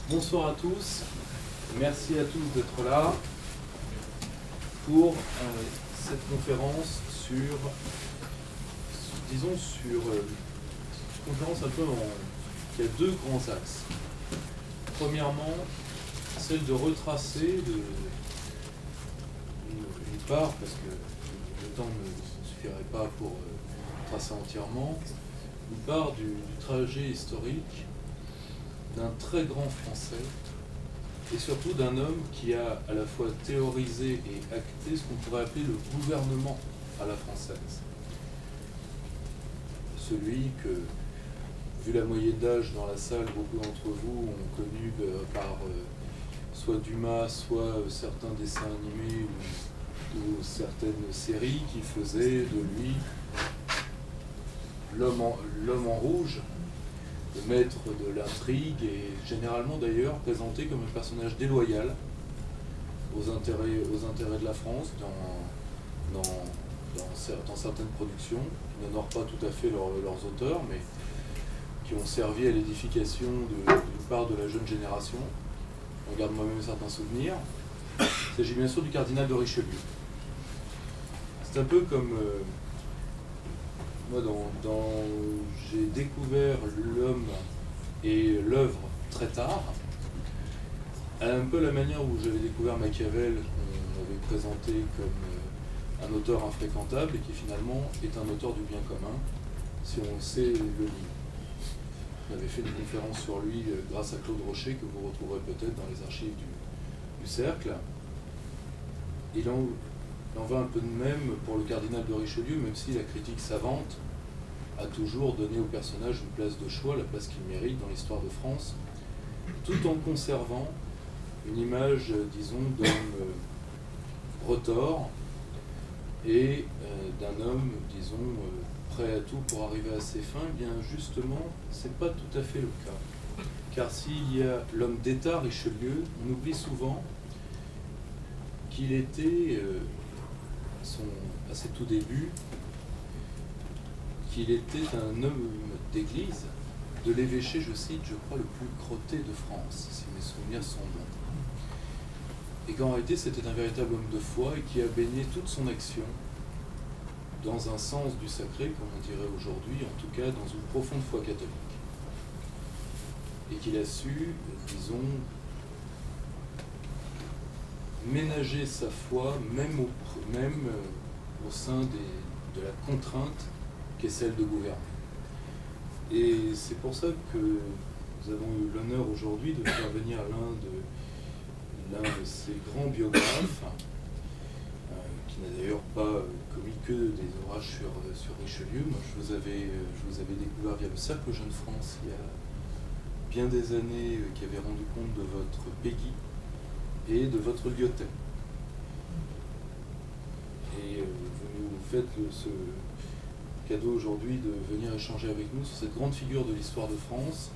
Bonsoir à tous, merci à tous d'être là pour cette conférence sur une conférence un peu qui a deux grands axes. Premièrement, celle de retracer une part, parce que le temps ne suffirait pas pour tracer entièrement, une part du trajet historique d'un très grand Français et surtout d'un homme qui a à la fois théorisé et acté ce qu'on pourrait appeler le gouvernement à la française. Celui que, vu la moyenne d'âge dans la salle, beaucoup d'entre vous ont connu par soit Dumas, soit certains dessins animés ou certaines séries qui faisaient de lui l'homme en rouge, le maître de l'intrigue, et généralement d'ailleurs présenté comme un personnage déloyal aux intérêts de la France dans certaines productions qui n'honorent pas tout à fait leurs auteurs, mais qui ont servi à l'édification d'une part de la jeune génération. On garde moi-même certains souvenirs. Il s'agit bien sûr du cardinal de Richelieu. C'est un peu comme... moi, j'ai découvert l'homme et l'œuvre très tard, un peu la manière où j'avais découvert Machiavel, qu'on avait présenté comme un auteur infréquentable et qui finalement est un auteur du bien commun, si on sait le lire. On avait fait une conférence sur lui grâce à Claude Rocher, que vous retrouverez peut-être dans les archives du Cercle. Il en va un peu de même pour le cardinal de Richelieu, même si la critique savante a toujours donné au personnage une place de choix, la place qu'il mérite dans l'histoire de France, tout en conservant une image, disons, d'homme retors et d'un homme, disons, prêt à tout pour arriver à ses fins. Eh bien, justement, c'est pas tout à fait le cas. Car s'il y a l'homme d'État Richelieu, on oublie souvent qu'il était, à ses tout débuts, qu'il était un homme d'église, de l'évêché, je cite, je crois, le plus crotté de France, si mes souvenirs sont bons. Et qu'en réalité, c'était un véritable homme de foi et qui a baigné toute son action dans un sens du sacré, comme on dirait aujourd'hui, en tout cas dans une profonde foi catholique. Et qu'il a su, disons, ménager sa foi, même au sein de la contrainte qu'est celle de gouverner. Et c'est pour ça que nous avons eu l'honneur aujourd'hui de faire venir l'un de ces grands biographes, qui n'a d'ailleurs pas commis que des ouvrages sur Richelieu. Moi, je vous avais découvert via le Cercle Jeune France il y a bien des années, qui avait rendu compte de votre Peggy et de votre Lyotet. Et vous nous faites ce cadeau aujourd'hui de venir échanger avec nous sur cette grande figure de l'histoire de France,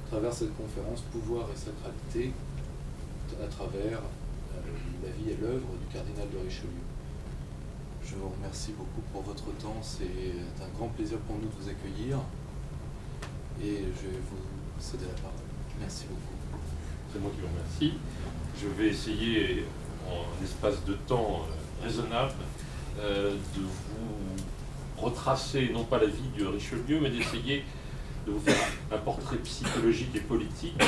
à travers cette conférence Pouvoir et sacralité, à travers la vie et l'œuvre du cardinal de Richelieu. Je vous remercie beaucoup pour votre temps, c'est un grand plaisir pour nous de vous accueillir, et je vais vous céder la parole. Merci beaucoup. C'est moi qui vous remercie. Je vais essayer, en espace de temps raisonnable, de vous retracer, non pas la vie de Richelieu, mais d'essayer de vous faire un portrait psychologique et politique,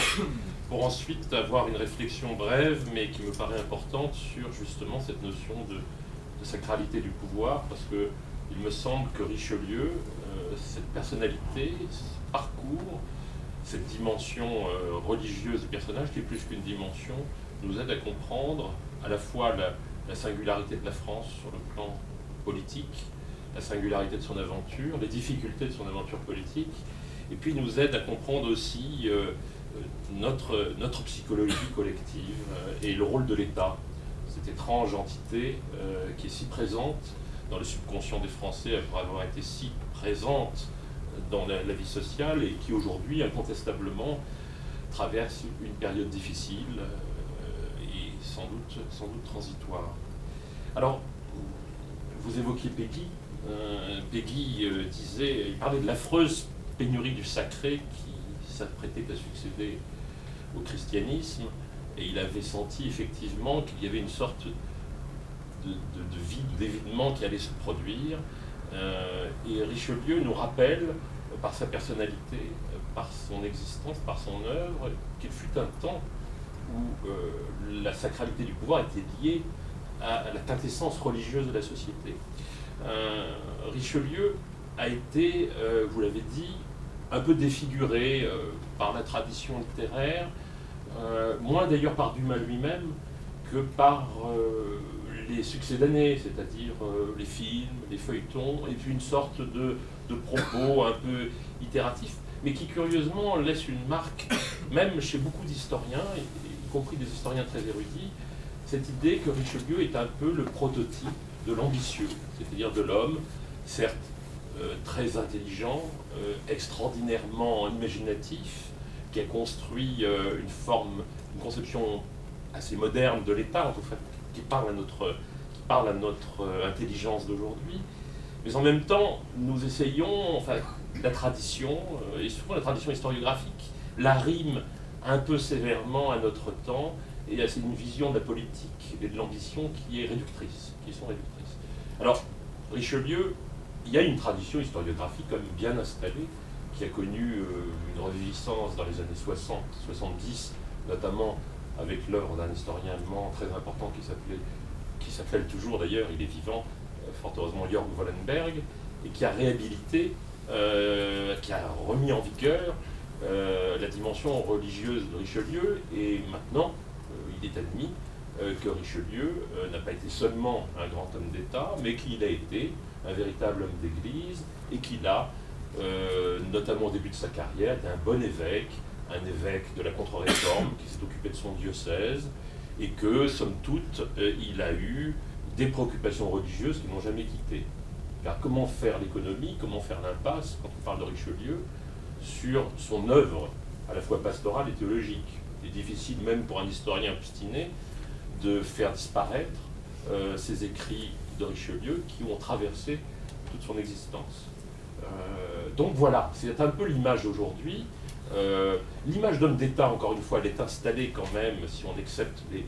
pour ensuite avoir une réflexion brève, mais qui me paraît importante, sur justement cette notion de sacralité du pouvoir, parce que il me semble que Richelieu, cette personnalité, ce parcours, cette dimension religieuse du personnage, qui est plus qu'une dimension, nous aide à comprendre à la fois la singularité de la France sur le plan politique, la singularité de son aventure, les difficultés de son aventure politique, et puis nous aide à comprendre aussi notre psychologie collective et le rôle de l'État, cette étrange entité qui est si présente dans le subconscient des Français, pour avoir été si présente dans la vie sociale, et qui aujourd'hui, incontestablement, traverse une période difficile et sans doute transitoire. Alors, vous évoquiez Peggy. Peggy il parlait de l'affreuse pénurie du sacré qui s'apprêtait à succéder au christianisme, et il avait senti effectivement qu'il y avait une sorte de vide, d'évidement qui allait se produire. Et Richelieu nous rappelle, par sa personnalité, par son existence, par son œuvre, qu'il fut un temps où la sacralité du pouvoir était liée à la quintessence religieuse de la société. Richelieu a été, vous l'avez dit, un peu défiguré par la tradition littéraire, moins d'ailleurs par Dumas lui-même que par les succédanés, c'est-à-dire les films, les feuilletons, et puis une sorte de propos un peu itératifs, mais qui curieusement laisse une marque, même chez beaucoup d'historiens, y compris des historiens très érudits, cette idée que Richelieu est un peu le prototype de l'ambitieux, c'est-à-dire de l'homme, certes très intelligent, extraordinairement imaginatif, qui a construit une conception assez moderne de l'État, en tout cas, qui parle à notre intelligence d'aujourd'hui. Mais en même temps, nous essayons, enfin, la tradition, et souvent la tradition historiographique, la rime un peu sévèrement à notre temps, et c'est une vision de la politique et de l'ambition qui sont réductrices. Alors, Richelieu, il y a une tradition historiographique quand même bien installée, qui a connu une reviviscence dans les années 60, 70, notamment avec l'œuvre d'un historien allemand très important qui s'appelle toujours d'ailleurs, il est vivant, fort heureusement, Jörg Wollenberg, et qui a réhabilité, qui a remis en vigueur la dimension religieuse de Richelieu, et maintenant, il est admis que Richelieu n'a pas été seulement un grand homme d'État, mais qu'il a été un véritable homme d'Église, et qu'il a, notamment au début de sa carrière, été un bon évêque, un évêque de la Contre-Réforme qui s'est occupé de son diocèse, et que, somme toute, il a eu des préoccupations religieuses qui n'ont jamais quitté. Car comment faire l'économie, comment faire l'impasse, quand on parle de Richelieu, sur son œuvre, à la fois pastorale et théologique? Il est difficile, même pour un historien obstiné, de faire disparaître ces écrits de Richelieu qui ont traversé toute son existence. Donc voilà, c'est un peu l'image d'aujourd'hui. L'image d'homme d'État, encore une fois, elle est installée quand même, si on accepte les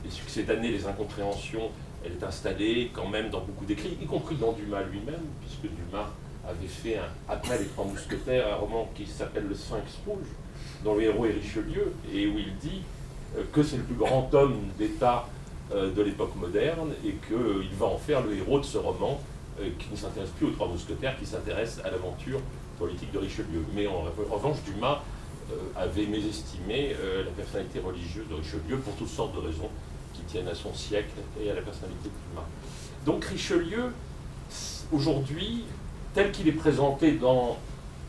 succédanés, les incompréhensions, elle est installée quand même dans beaucoup d'écrits, y compris dans Dumas lui-même, puisque Dumas avait fait, après Les Trois Mousquetaires, un roman qui s'appelle Le Sphinx Rouge, dont le héros est Richelieu, et où il dit que c'est le plus grand homme d'État de l'époque moderne, et qu'il va en faire le héros de ce roman, qui ne s'intéresse plus aux Trois Mousquetaires, qui s'intéresse à l'aventure politique de Richelieu. Mais en revanche, Dumas avait mésestimé la personnalité religieuse de Richelieu pour toutes sortes de raisons qui tiennent à son siècle et à la personnalité de Dumas. Donc Richelieu, aujourd'hui, tel qu'il est présenté dans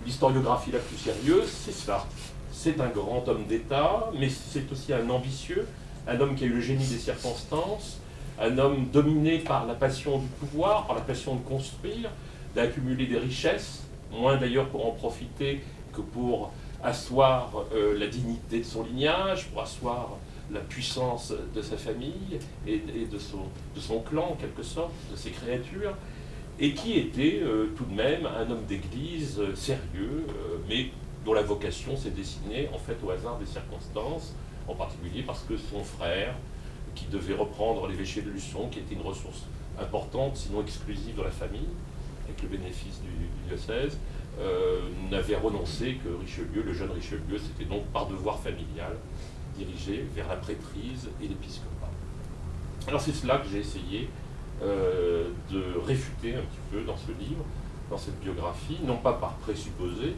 l'historiographie la plus sérieuse, c'est ça. C'est un grand homme d'État, mais c'est aussi un ambitieux, un homme qui a eu le génie des circonstances, un homme dominé par la passion du pouvoir, par la passion de construire, d'accumuler des richesses, moins d'ailleurs pour en profiter que pour asseoir la dignité de son lignage, pour asseoir la puissance de sa famille et de son clan en quelque sorte, de ses créatures, et qui était tout de même un homme d'église sérieux, mais dont la vocation s'est dessinée en fait au hasard des circonstances, en particulier parce que son frère, qui devait reprendre l'évêché de Luçon, qui était une ressource importante, sinon exclusive dans la famille, avec le bénéfice du diocèse, n'avait renoncé que Richelieu, le jeune Richelieu, c'était donc par devoir familial, dirigé vers la prêtrise et l'épiscopat. Alors c'est cela que j'ai essayé de réfuter un petit peu dans ce livre, dans cette biographie, non pas par présupposé,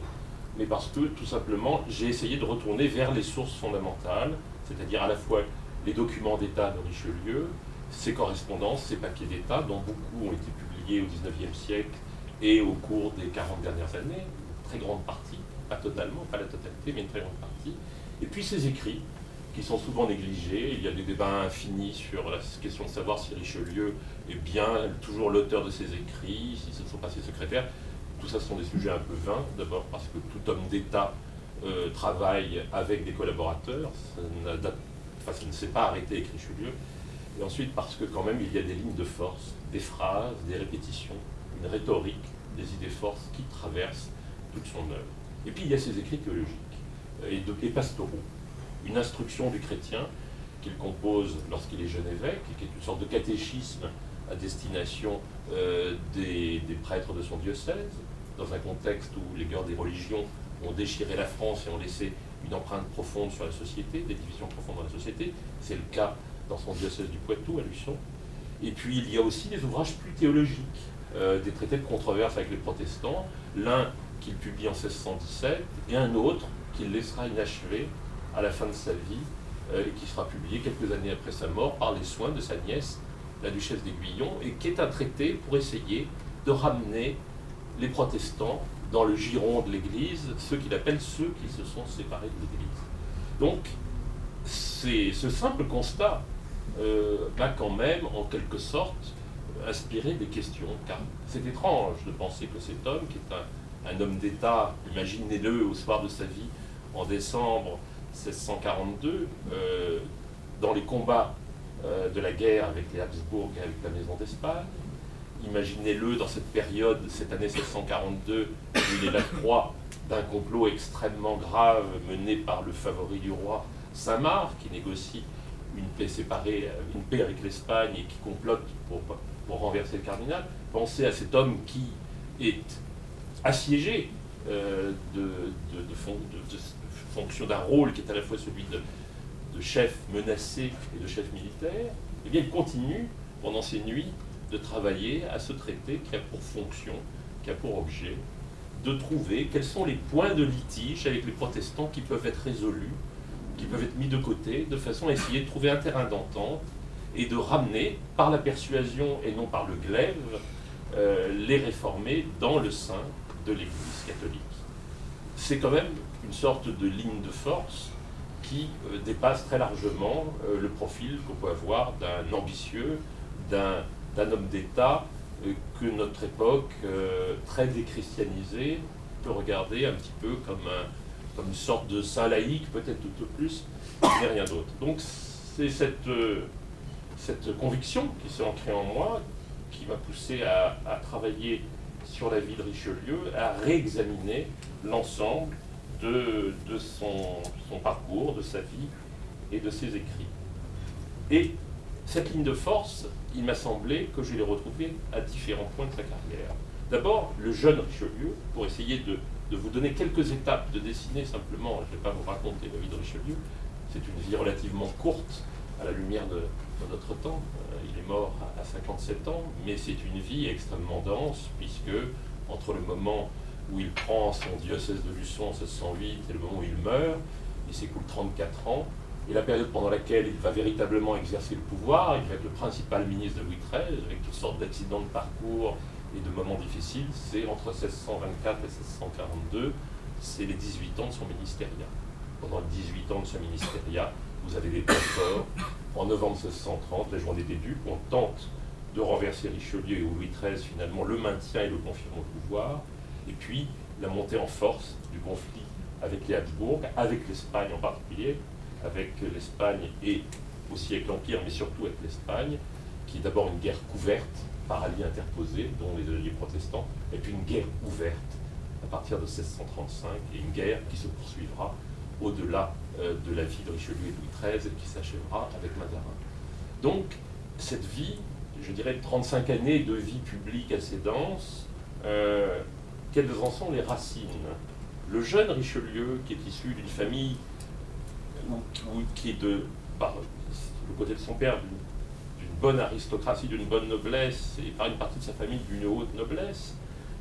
mais parce que tout simplement j'ai essayé de retourner vers les sources fondamentales, c'est-à-dire à la fois les documents d'État de Richelieu, ses correspondances, ses papiers d'État, dont beaucoup ont été publiés au XIXe siècle et au cours des 40 dernières années, une très grande partie, pas totalement, pas la totalité, mais une très grande partie, et puis ses écrits, qui sont souvent négligés. Il y a des débats infinis sur la question de savoir si Richelieu est bien toujours l'auteur de ses écrits, si ce ne sont pas ses secrétaires. Tout ça, ce sont des sujets un peu vains, d'abord parce que tout homme d'État travaille avec des collaborateurs, ça ne s'est pas arrêté avec Richelieu, et ensuite parce que quand même il y a des lignes de force, des phrases, des répétitions, une rhétorique, des idées forces qui traversent toute son œuvre. Et puis il y a ses écrits théologiques et pastoraux. une instruction du chrétien qu'il compose lorsqu'il est jeune évêque, qui est une sorte de catéchisme à destination des prêtres de son diocèse, dans un contexte où les guerres des religions ont déchiré la France et ont laissé une empreinte profonde sur la société, des divisions profondes dans la société. C'est le cas dans son diocèse du Poitou, à Luçon. Et puis il y a aussi des ouvrages plus théologiques, des traités de controverse avec les protestants, l'un qu'il publie en 1617 et un autre qu'il laissera inachevé à la fin de sa vie et qui sera publié quelques années après sa mort par les soins de sa nièce, la duchesse d'Aiguillon, et qui est un traité pour essayer de ramener les protestants dans le giron de l'Église, ceux qu'il appelle ceux qui se sont séparés de l'Église. Donc, ce simple constat va quand même, en quelque sorte, inspirer des questions, car c'est étrange de penser que cet homme, qui est un homme d'État, imaginez-le au soir de sa vie, en décembre 1642, dans les combats de la guerre avec les Habsbourg et avec la Maison d'Espagne. Imaginez-le dans cette période, cette année 1642, où il est la proie d'un complot extrêmement grave mené par le favori du roi, Saint-Marc, qui négocie une paix séparée, une paix avec l'Espagne et qui complote pour renverser le cardinal. Pensez à cet homme qui est assiégé de fonction d'un rôle qui est à la fois celui de chef menacé et de chef militaire. Eh bien, il continue pendant ces nuits de travailler à ce traité qui a pour fonction, qui a pour objet de trouver quels sont les points de litige avec les protestants qui peuvent être résolus, qui peuvent être mis de côté, de façon à essayer de trouver un terrain d'entente et de ramener, par la persuasion et non par le glaive, les réformés dans le sein de l'Église catholique. C'est quand même une sorte de ligne de force qui dépasse très largement le profil qu'on peut avoir d'un ambitieux, d'un homme d'État que notre époque, très déchristianisée, peut regarder un petit peu comme une sorte de saint laïque, peut-être tout au plus, mais rien d'autre. Donc c'est cette conviction qui s'est ancrée en moi, qui m'a poussé à travailler sur la vie de Richelieu, à réexaminer l'ensemble de son parcours, de sa vie et de ses écrits. Et cette ligne de force, il m'a semblé que je l'ai retrouvée à différents points de sa carrière. D'abord, le jeune Richelieu, pour essayer de vous donner quelques étapes, de dessiner simplement, je ne vais pas vous raconter la vie de Richelieu, c'est une vie relativement courte à la lumière de notre temps. Il est mort à 57 ans, mais c'est une vie extrêmement dense, puisque entre le moment où il prend son diocèse de Luçon en 1608 et le moment où il meurt, il s'écoule 34 ans, et la période pendant laquelle il va véritablement exercer le pouvoir, il va être le principal ministre de Louis XIII, avec toutes sortes d'accidents de parcours et de moments difficiles, c'est entre 1624 et 1642, c'est les 18 ans de son ministériat. Pendant les 18 ans de ce ministériat, vous avez des temps forts. En novembre 1630, la journée des dupes, on tente de renverser Richelieu et où Louis XIII finalement le maintient et le confirme au pouvoir. Et puis la montée en force du conflit avec les Habsbourg, avec l'Espagne en particulier, avec l'Espagne et aussi avec l'Empire, mais surtout avec l'Espagne, qui est d'abord une guerre couverte par alliés interposés, dont les alliés protestants, et puis une guerre ouverte à partir de 1635, et une guerre qui se poursuivra au-delà de la vie de Richelieu et de Louis XIII, et qui s'achèvera avec Mazarin. Donc, cette vie, je dirais 35 années de vie publique assez dense, quelles en sont les racines? Le jeune Richelieu, qui est issu d'une famille qui est par le côté de son père, d'une bonne aristocratie, d'une bonne noblesse, et par une partie de sa famille d'une haute noblesse,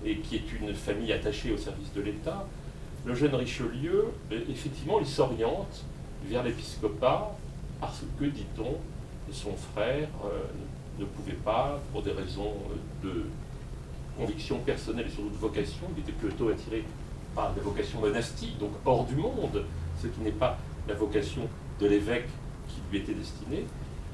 et qui est une famille attachée au service de l'État, le jeune Richelieu, effectivement, il s'oriente vers l'épiscopat parce que, dit-on, son frère ne pouvait pas, pour des raisons de conviction personnelle et surtout de vocation, il était plutôt attiré par la vocation monastique, donc hors du monde, ce qui n'est pas la vocation de l'évêque qui lui était destinée.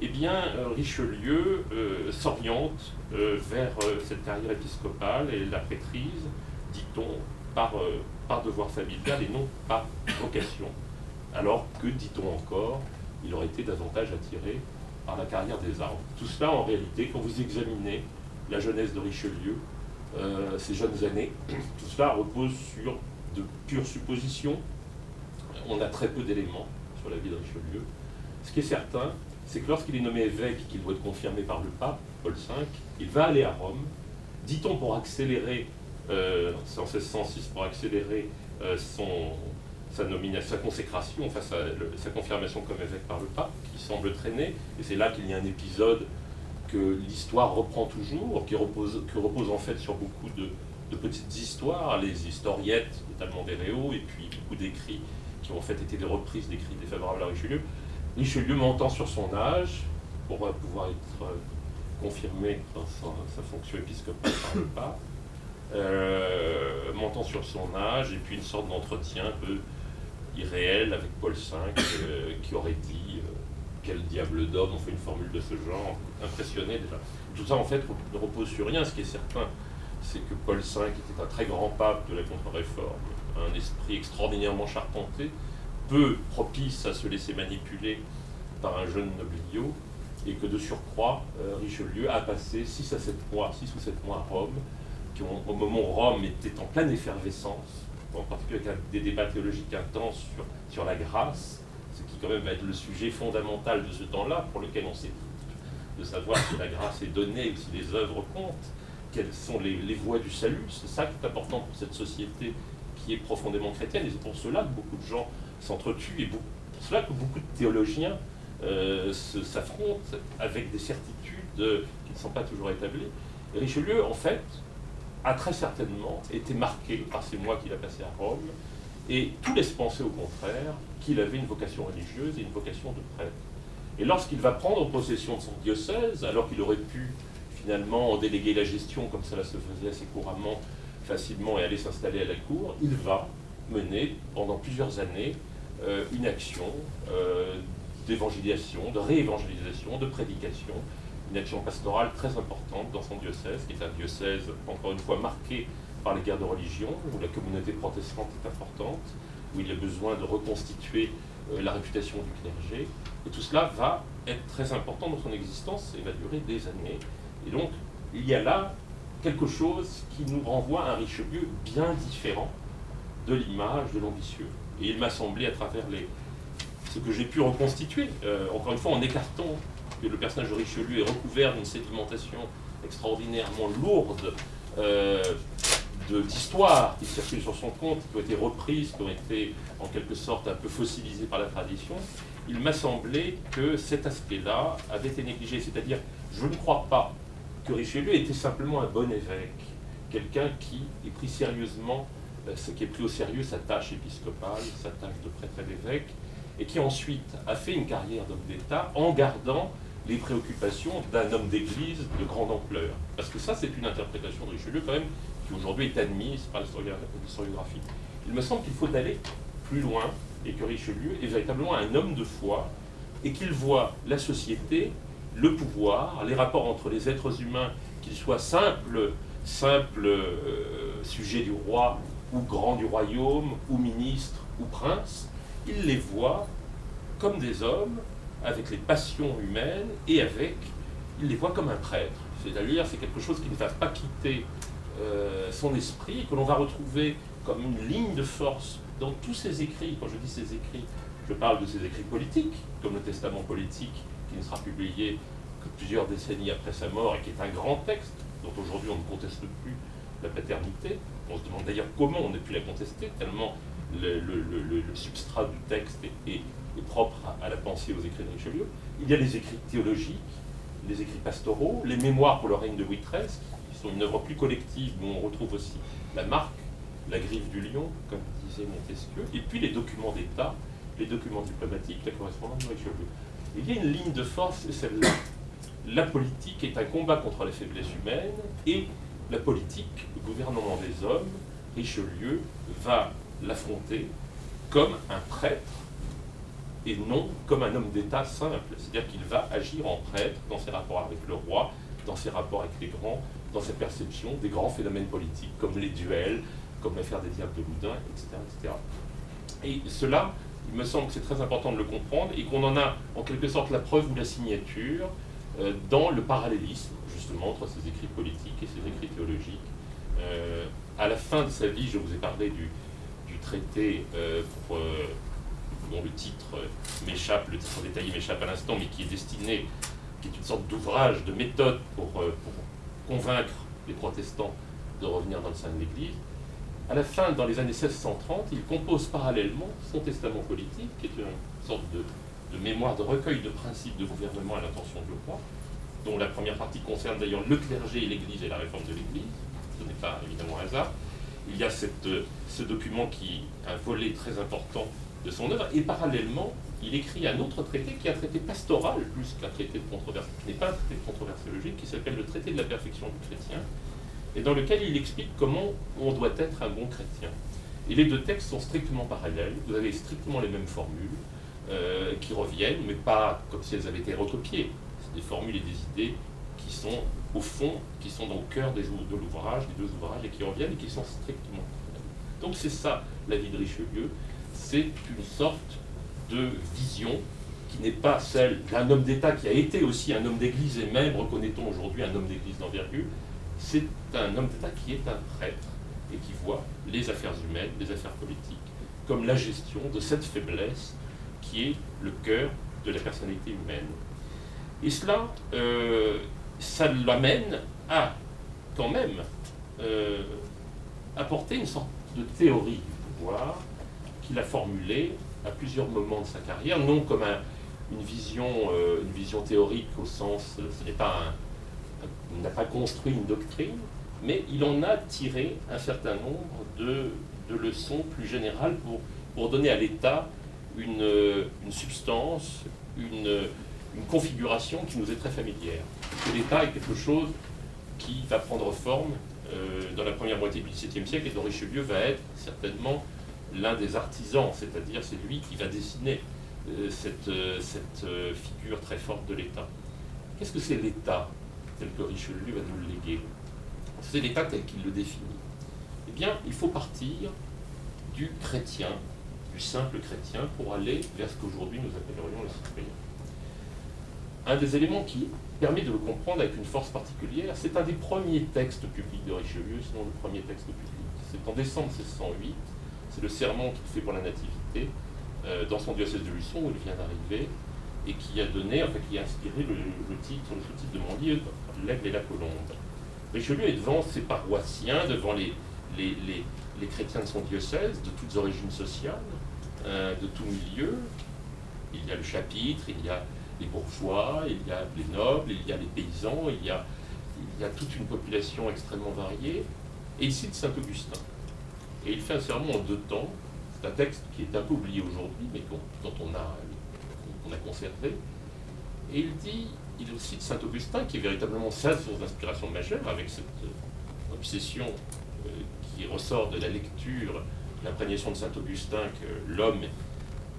Eh bien, Richelieu s'oriente vers cette carrière épiscopale et la prêtrise, dit-on, par devoir familial et non par vocation. Alors que, dit-on encore, il aurait été davantage attiré par la carrière des armes. Tout cela, en réalité, quand vous examinez la jeunesse de Richelieu, ces jeunes années, tout cela repose sur de pures suppositions. On a très peu d'éléments sur sur la vie de Richelieu. Ce qui est certain, c'est que lorsqu'il est nommé évêque, qu'il doit être confirmé par le pape, Paul V, il va aller à Rome, dit-on pour accélérer, c'est en 1606, pour accélérer sa consécration, enfin sa confirmation comme évêque par le pape, qui semble traîner, et c'est là qu'il y a un épisode que l'histoire reprend toujours, qui repose en fait sur beaucoup de petites histoires, les historiettes, notamment d'Héréo, et puis beaucoup d'écrits qui ont en fait été des reprises d'écrits défavorables à Richelieu. Richelieu montant sur son âge, pour pouvoir être confirmé dans sa fonction épiscopale par le pape, montant sur son âge, et puis une sorte d'entretien un peu irréel avec Paul V, qui aurait dit quel diable d'homme, on fait une formule de ce genre, impressionné déjà. Tout ça en fait ne repose sur rien. Ce qui est certain, c'est que Paul V était un très grand pape de la contre-réforme, un esprit extraordinairement charpenté, peu propice à se laisser manipuler par un jeune nobliau, et que de surcroît, Richelieu a passé 6 ou 7 mois à Rome, au moment où Rome était en pleine effervescence, en particulier avec des débats théologiques intenses sur la grâce, ce qui quand même va être le sujet fondamental de ce temps-là, pour lequel on s'équipe de savoir si la grâce est donnée ou si les œuvres comptent, quelles sont les voies du salut. C'est ça qui est important pour cette société qui est profondément chrétienne, et c'est pour cela que beaucoup de gens s'entretuent, et pour cela que beaucoup de théologiens s'affrontent avec des certitudes qui ne sont pas toujours établies. Et Richelieu, en fait, a très certainement été marqué par ces mois qu'il a passés à Rome, et tout laisse penser au contraire qu'il avait une vocation religieuse et une vocation de prêtre. Et lorsqu'il va prendre possession de son diocèse, alors qu'il aurait pu finalement en déléguer la gestion, comme cela se faisait assez couramment, facilement, et aller s'installer à la cour, il va mener pendant plusieurs années une action d'évangélisation, de réévangélisation, de prédication, une action pastorale très importante dans son diocèse, qui est un diocèse, encore une fois, marqué par les guerres de religion, où la communauté protestante est importante, où il y a besoin de reconstituer la réputation du clergé. Et tout cela va être très important dans son existence et va durer des années. Et donc, il y a là quelque chose qui nous renvoie à un Richelieu bien différent de l'image de l'ambitieux. Et il m'a semblé, à travers ce que j'ai pu reconstituer, encore une fois en écartant que le personnage de Richelieu est recouvert d'une sédimentation extraordinairement lourde d'histoires qui circulent sur son compte, qui ont été reprises, qui ont été en quelque sorte un peu fossilisées par la tradition. Il m'a semblé que cet aspect-là avait été négligé. C'est-à-dire, je ne crois pas que Richelieu était simplement un bon évêque, quelqu'un qui est pris sérieusement, qui est pris au sérieux sa tâche épiscopale, sa tâche de prêtre et d'évêque, et qui ensuite a fait une carrière d'homme d'État en gardant les préoccupations d'un homme d'église de grande ampleur. Parce que ça, c'est une interprétation de Richelieu quand même, qui aujourd'hui est admise par l'historiographie. Il me semble qu'il faut aller plus loin, et que Richelieu est véritablement un homme de foi, et qu'il voit la société, le pouvoir, les rapports entre les êtres humains, qu'ils soient simples sujets du roi, ou grands du royaume, ou ministres, ou princes, il les voit comme des hommes, avec les passions humaines, et il les voit comme un prêtre. C'est-à-dire, c'est quelque chose qui ne va pas quitter son esprit, que l'on va retrouver comme une ligne de force dans tous ses écrits. Quand je dis ses écrits, je parle de ses écrits politiques, comme le Testament politique, qui ne sera publié que plusieurs décennies après sa mort, et qui est un grand texte, dont aujourd'hui on ne conteste plus la paternité. On se demande d'ailleurs comment on a pu la contester, tellement le substrat du texte est propre à la pensée, aux écrits de Richelieu. Il y a les écrits théologiques, les écrits pastoraux, les mémoires pour le règne de Louis XIII, qui sont une œuvre plus collective, où on retrouve aussi la marque, la griffe du lion, comme disait Montesquieu, et puis les documents d'État, les documents diplomatiques, la correspondance de Richelieu. Il y a une ligne de force, c'est celle-là. La politique est un combat contre les faiblesses humaines, et la politique, le gouvernement des hommes, Richelieu va l'affronter comme un prêtre, et non comme un homme d'État simple. C'est-à-dire qu'il va agir en prêtre dans ses rapports avec le roi, dans ses rapports avec les grands, dans sa perception des grands phénomènes politiques, comme les duels, comme l'affaire des diables de Loudun, etc., etc. Et cela, il me semble que c'est très important de le comprendre, et qu'on en a en quelque sorte la preuve ou la signature dans le parallélisme, justement, entre ses écrits politiques et ses écrits théologiques. À la fin de sa vie, je vous ai parlé du traité pour dont le titre m'échappe, le titre détaillé m'échappe à l'instant, mais qui est destiné, qui est une sorte d'ouvrage, de méthode pour convaincre les protestants de revenir dans le sein de l'Église. À la fin, dans les années 1630, il compose parallèlement son testament politique, qui est une sorte de mémoire, de recueil de principes de gouvernement à l'intention de roi, dont la première partie concerne d'ailleurs le clergé et l'Église et la réforme de l'Église. Ce n'est pas évidemment un hasard. Il y a ce document qui est un volet très important de son œuvre, et parallèlement, il écrit un autre traité qui est un traité pastoral, plus qu'un traité de controverse, qui n'est pas un traité de controverse logique, qui s'appelle le traité de la perfection du chrétien, et dans lequel il explique comment on doit être un bon chrétien. Et les deux textes sont strictement parallèles, vous avez strictement les mêmes formules qui reviennent, mais pas comme si elles avaient été recopiées. C'est des formules et des idées qui sont, au fond, qui sont au cœur de l'ouvrage, des deux ouvrages, et qui reviennent et qui sont strictement parallèles. Donc c'est ça, la vie de Richelieu, c'est une sorte de vision qui n'est pas celle d'un homme d'État qui a été aussi un homme d'Église et même, reconnaît-on aujourd'hui, un homme d'Église d'envergure. C'est un homme d'État qui est un prêtre et qui voit les affaires humaines, les affaires politiques, comme la gestion de cette faiblesse qui est le cœur de la personnalité humaine. Et cela, ça l'amène à, quand même, apporter une sorte de théorie du pouvoir qu'il a formulée à plusieurs moments de sa carrière, non comme une vision théorique au sens, ce n'est pas il n'a pas construit une doctrine, mais il en a tiré un certain nombre de leçons plus générales pour donner à l'État une substance, une configuration qui nous est très familière. Parce que l'État est quelque chose qui va prendre forme dans la première moitié du XVIIe siècle et dont Richelieu va être certainement l'un des artisans, c'est-à-dire c'est lui qui va dessiner cette figure très forte de l'État. Qu'est-ce que c'est l'État tel que Richelieu va nous le léguer? C'est l'État tel qu'il le définit. Eh bien, il faut partir du chrétien, du simple chrétien, pour aller vers ce qu'aujourd'hui nous appellerions le citoyen. Un des éléments qui permet de le comprendre avec une force particulière, c'est un des premiers textes publics de Richelieu, sinon le premier texte public. C'est en décembre 1608, c'est le sermon qu'il fait pour la Nativité, dans son diocèse de Luçon, où il vient d'arriver, et qui a donné, enfin qui a inspiré le sous-titre de mon livre, L'Aigle et la Colombe. Richelieu est devant ses paroissiens, devant les chrétiens de son diocèse, de toutes origines sociales, de tout milieu. Il y a le chapitre, il y a les bourgeois, il y a les nobles, il y a les paysans, il y a toute une population extrêmement variée. Et il cite Saint-Augustin. Et il fait un sermon en 2 temps. C'est un texte qui est un peu oublié aujourd'hui, mais dont on a conservé. Et il cite Saint-Augustin, qui est véritablement sa source d'inspiration majeure, avec cette obsession qui ressort de la lecture, l'imprégnation de Saint-Augustin que l'homme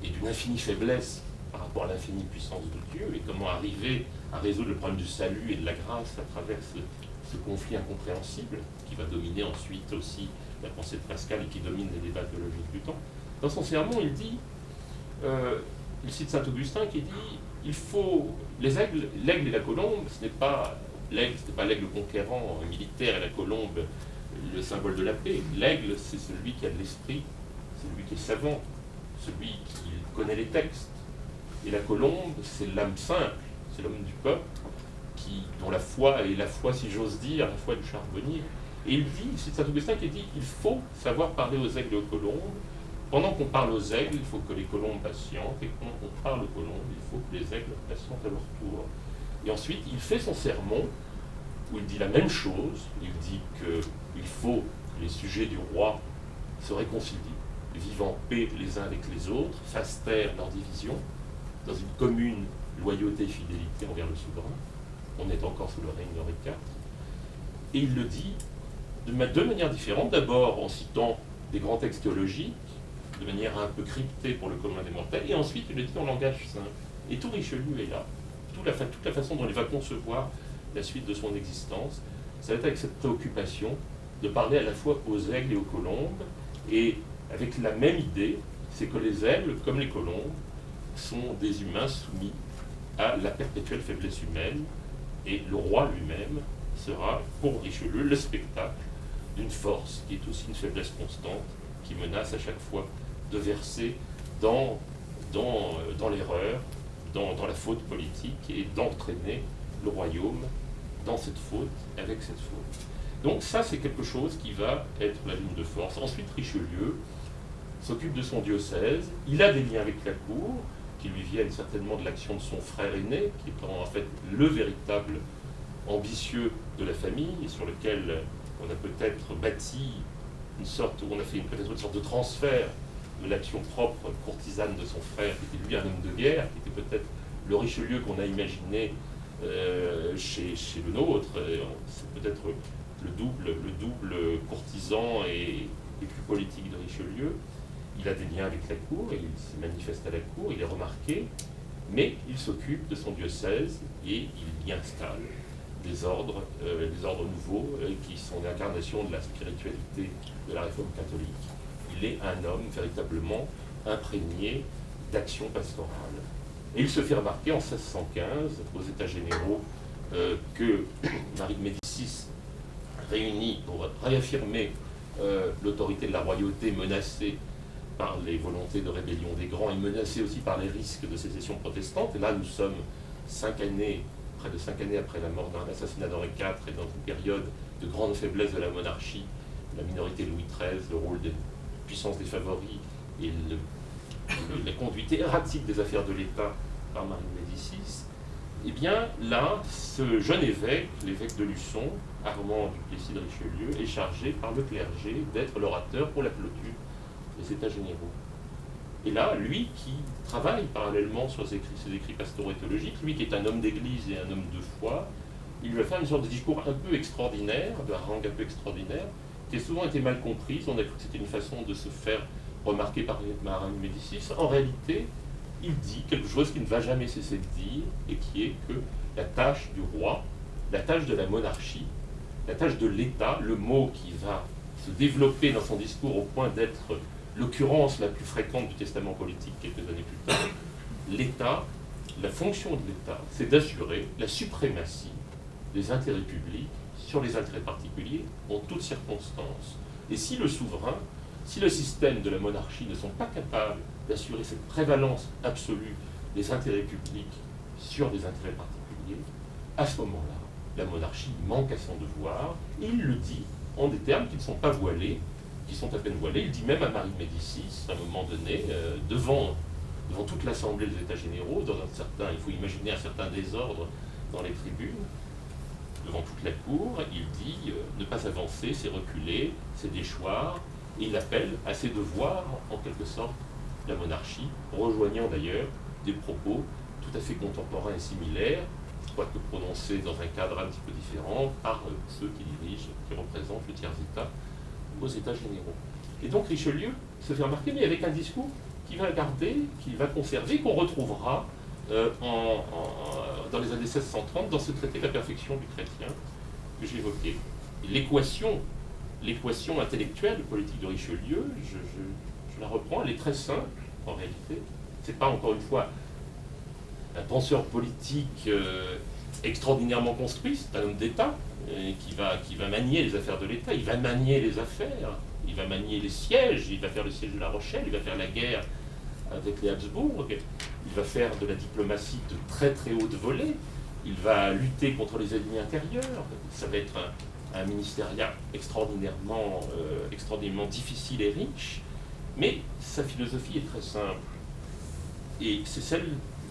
est d'une infinie faiblesse par rapport à l'infinie puissance de Dieu, et comment arriver à résoudre le problème du salut et de la grâce à travers ce conflit incompréhensible, qui va dominer ensuite aussi la pensée de Pascal et qui domine les débats théologiques du temps. Dans son sermon, il cite Saint-Augustin qui dit il faut l'aigle et la colombe, ce n'est pas l'aigle conquérant militaire et la colombe le symbole de la paix. L'aigle, c'est celui qui a de l'esprit, celui qui est savant, celui qui connaît les textes. Et la colombe, c'est l'âme simple, c'est l'homme du peuple, dont la foi est la foi, si j'ose dire, la foi du charbonnier. Et il dit, c'est Saint-Augustin qui dit il faut savoir parler aux aigles et aux colombes. Pendant qu'on parle aux aigles, il faut que les colombes patientent, et pendant qu'on parle aux colombes, il faut que les aigles patientent à leur tour. Et ensuite, il fait son sermon, où il dit la même chose. Il dit qu'il faut que les sujets du roi se réconcilient, vivent en paix les uns avec les autres, fassent taire leurs divisions, dans une commune loyauté et fidélité envers le souverain. On est encore sous le règne d'Henri IV. Et il le dit de deux manières différentes. D'abord en citant des grands textes théologiques, de manière un peu cryptée pour le commun des mortels, et ensuite il le dit en langage simple. Et tout Richelieu est là. Toute la façon dont il va concevoir la suite de son existence, ça va être avec cette préoccupation de parler à la fois aux aigles et aux colombes, et avec la même idée, c'est que les aigles, comme les colombes, sont des humains soumis à la perpétuelle faiblesse humaine, et le roi lui-même sera, pour Richelieu, le spectacle d'une force qui est aussi une faiblesse constante, qui menace à chaque fois de verser dans dans l'erreur, dans la faute politique, et d'entraîner le royaume dans cette faute, avec cette faute. Donc ça, c'est quelque chose qui va être la ligne de force. Ensuite, Richelieu s'occupe de son diocèse, il a des liens avec la cour, qui lui viennent certainement de l'action de son frère aîné, qui est en fait le véritable ambitieux de la famille, et sur lequel on a peut-être bâti une sorte, on a fait peut-être une sorte de transfert de l'action propre courtisane de son frère, qui était lui un homme de guerre, qui était peut-être le Richelieu qu'on a imaginé chez le nôtre. C'est peut-être le double courtisan et plus politique de Richelieu. Il a des liens avec la cour, il se manifeste à la cour, il est remarqué, mais il s'occupe de son diocèse et il y installe des ordres nouveaux qui sont l'incarnation de la spiritualité de la réforme catholique. Il est un homme véritablement imprégné d'action pastorale. Et il se fait remarquer en 1615, aux États généraux, que Marie de Médicis réunit pour réaffirmer l'autorité de la royauté menacée par les volontés de rébellion des grands et menacée aussi par les risques de sécession protestante. Et là, nous sommes près de 5 années après la mort d'un assassinat d'Henri IV et dans une période de grande faiblesse de la monarchie, la minorité de Louis XIII, le rôle des puissances des favoris et la conduite erratique des affaires de l'État par Marie de Médicis. Eh bien, là, ce jeune évêque, l'évêque de Luçon, Armand du Plessis de Richelieu, est chargé par le clergé d'être l'orateur pour la clôture des États généraux. Et là, lui qui travaille parallèlement sur ses écrits pastoraux et théologiques, lui qui est un homme d'église et un homme de foi, il va faire une sorte de discours un peu extraordinaire, de harangue un peu extraordinaire, qui a souvent été mal comprise. On a cru que c'était une façon de se faire remarquer par Marie de Médicis. En réalité, il dit quelque chose qui ne va jamais cesser de dire, et qui est que la tâche du roi, la tâche de la monarchie, la tâche de l'État, le mot qui va se développer dans son discours au point d'être l'occurrence la plus fréquente du testament politique quelques années plus tard, l'État, la fonction de l'État, c'est d'assurer la suprématie des intérêts publics sur les intérêts particuliers en toutes circonstances. Et si le souverain, si le système de la monarchie ne sont pas capables d'assurer cette prévalence absolue des intérêts publics sur des intérêts particuliers, à ce moment-là, la monarchie manque à son devoir, et il le dit en des termes qui ne sont pas voilés, qui sont à peine voilés. Il dit même à Marie de Médicis, à un moment donné, devant toute l'Assemblée des États généraux, il faut imaginer un certain désordre dans les tribunes, devant toute la cour, il dit ne pas avancer, c'est reculer, c'est déchoir, et il appelle à ses devoirs, en quelque sorte, la monarchie, rejoignant d'ailleurs des propos tout à fait contemporains et similaires, quoique prononcés dans un cadre un petit peu différent, par ceux qui représentent le tiers-État aux États généraux. Et donc Richelieu se fait remarquer, mais avec un discours qu'il va garder, qu'il va conserver, qu'on retrouvera dans les années 1630, dans ce traité de la perfection du chrétien que j'évoquais. L'équation intellectuelle, politique de Richelieu, je la reprends, elle est très simple en réalité. C'est pas encore une fois un penseur politique extraordinairement construit, c'est un homme d'État qui va manier les affaires de l'État, il va manier les affaires, il va manier les sièges, il va faire le siège de La Rochelle, il va faire la guerre avec les Habsbourg, il va faire de la diplomatie de très très haute volée, il va lutter contre les ennemis intérieurs, ça va être un ministériat extraordinairement difficile et riche, mais sa philosophie est très simple. Et c'est celle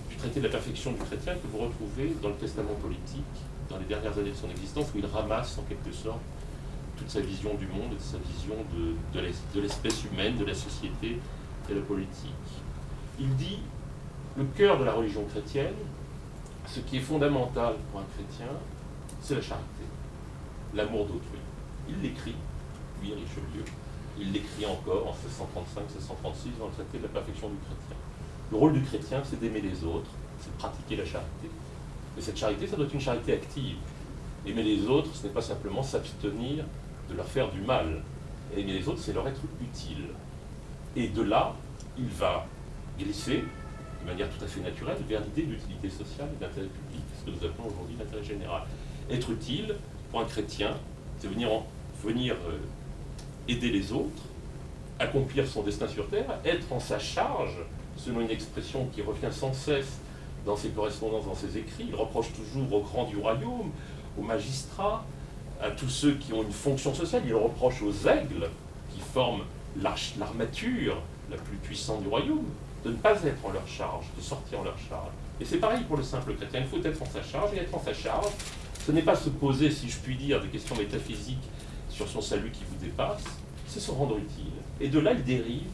du traité de la perfection du chrétien que vous retrouvez dans le testament politique, dans les dernières années de son existence, où il ramasse en quelque sorte toute sa vision du monde et sa vision de l'espèce humaine, de la société et de la politique. Il dit, le cœur de la religion chrétienne, ce qui est fondamental pour un chrétien, c'est la charité, l'amour d'autrui. Il l'écrit, lui, Richelieu, il l'écrit encore en 1635-1636 dans le traité de la perfection du chrétien. Le rôle du chrétien, c'est d'aimer les autres, c'est de pratiquer la charité. Et cette charité, ça doit être une charité active. Aimer les autres, ce n'est pas simplement s'abstenir de leur faire du mal. Aimer les autres, c'est leur être utile. Et de là, il va glisser, de manière tout à fait naturelle, vers l'idée d'utilité sociale et d'intérêt public, ce que nous appelons aujourd'hui l'intérêt général. Être utile, pour un chrétien, c'est venir aider les autres, accomplir son destin sur terre, être en sa charge, selon une expression qui revient sans cesse dans ses correspondances, dans ses écrits. Il reproche toujours aux grands du royaume, aux magistrats, à tous ceux qui ont une fonction sociale. Il reproche aux aigles qui forment l'armature la plus puissante du royaume de ne pas être en leur charge, de sortir en leur charge. Et c'est pareil pour le simple chrétien. Il faut être en sa charge, et être en sa charge, ce n'est pas se poser, si je puis dire, des questions métaphysiques sur son salut qui vous dépasse, c'est se rendre utile. Et de là, il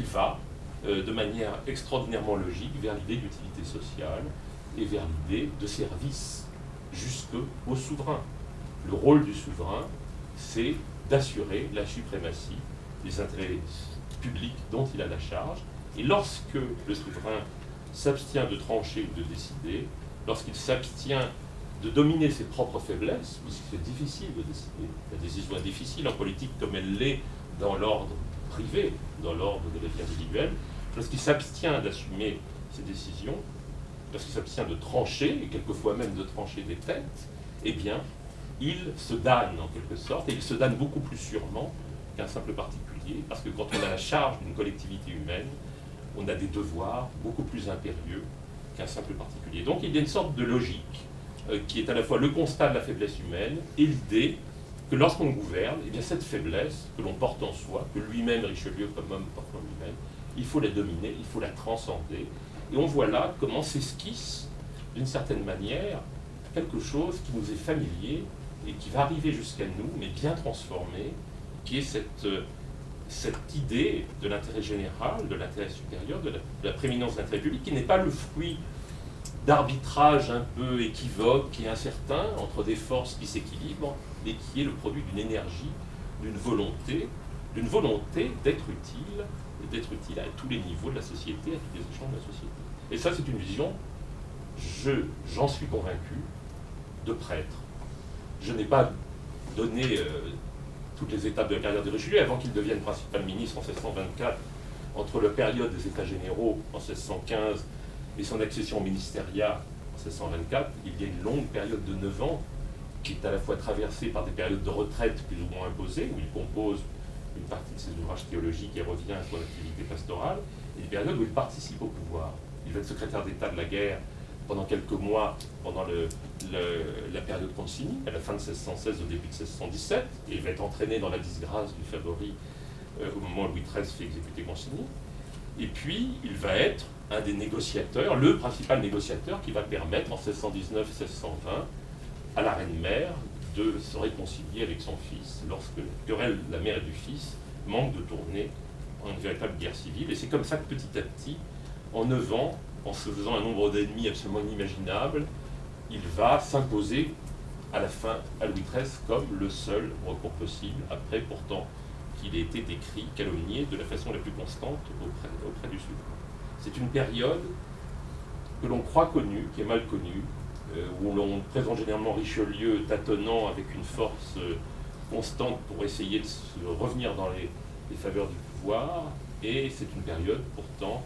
va de manière extraordinairement logique vers l'idée d'utilité sociale et vers l'idée de service jusqu'au souverain. Le rôle du souverain, c'est d'assurer la suprématie des intérêts publics dont il a la charge. Et lorsque le souverain s'abstient de trancher ou de décider, lorsqu'il s'abstient de dominer ses propres faiblesses, puisque c'est difficile de décider, la décision est difficile en politique comme elle l'est dans l'ordre privé, dans l'ordre de la vie individuelle, lorsqu'il s'abstient d'assumer ses décisions, lorsqu'il s'abstient de trancher, et quelquefois même de trancher des têtes, eh bien, il se damne en quelque sorte, et il se damne beaucoup plus sûrement qu'un simple particulier, parce que quand on a la charge d'une collectivité humaine, on a des devoirs beaucoup plus impérieux qu'un simple particulier. Donc il y a une sorte de logique qui est à la fois le constat de la faiblesse humaine et l'idée que lorsqu'on gouverne, eh bien cette faiblesse que l'on porte en soi, que lui-même, Richelieu comme homme porte en lui-même, il faut la dominer, il faut la transcender. Et on voit là comment s'esquisse, d'une certaine manière, quelque chose qui nous est familier et qui va arriver jusqu'à nous, mais bien transformé, qui est cette idée de l'intérêt général, de l'intérêt supérieur, de la prééminence de l'intérêt public, qui n'est pas le fruit d'arbitrage un peu équivoque et incertain entre des forces qui s'équilibrent, mais qui est le produit d'une énergie, d'une volonté d'être utile, et d'être utile à tous les niveaux de la société, à tous les échelons de la société. Et ça, c'est une vision, j'en suis convaincu, de prêtre. Je n'ai pas donné toutes les étapes de la carrière de Richelieu avant qu'il devienne principal ministre en 1624, entre la période des États généraux en 1615 et son accession au ministériat en 1624, il y a une longue période de 9 ans qui est à la fois traversée par des périodes de retraite plus ou moins imposées, où il compose une partie de ses ouvrages théologiques et revient à son activité pastorale, et des périodes où il participe au pouvoir. Il va être secrétaire d'État de la guerre pendant quelques mois, pendant la période Concini, à la fin de 1616, au début de 1617, et il va être entraîné dans la disgrâce du favori au moment où Louis XIII fait exécuter Concini. Et puis, il va être un des négociateurs, le principal négociateur qui va permettre en 1619-1620 à la reine-mère de se réconcilier avec son fils lorsque la querelle de la mère et du fils manque de tourner en une véritable guerre civile. Et c'est comme ça que petit à petit, en 9 ans, en se faisant un nombre d'ennemis absolument inimaginable, il va s'imposer à la fin à Louis XIII comme le seul recours possible, après pourtant qu'il ait été décrit, calomnié de la façon la plus constante auprès du souverain. C'est une période que l'on croit connue, qui est mal connue, où l'on présente généralement Richelieu tâtonnant avec une force constante pour essayer de se revenir dans les faveurs du pouvoir, et c'est une période pourtant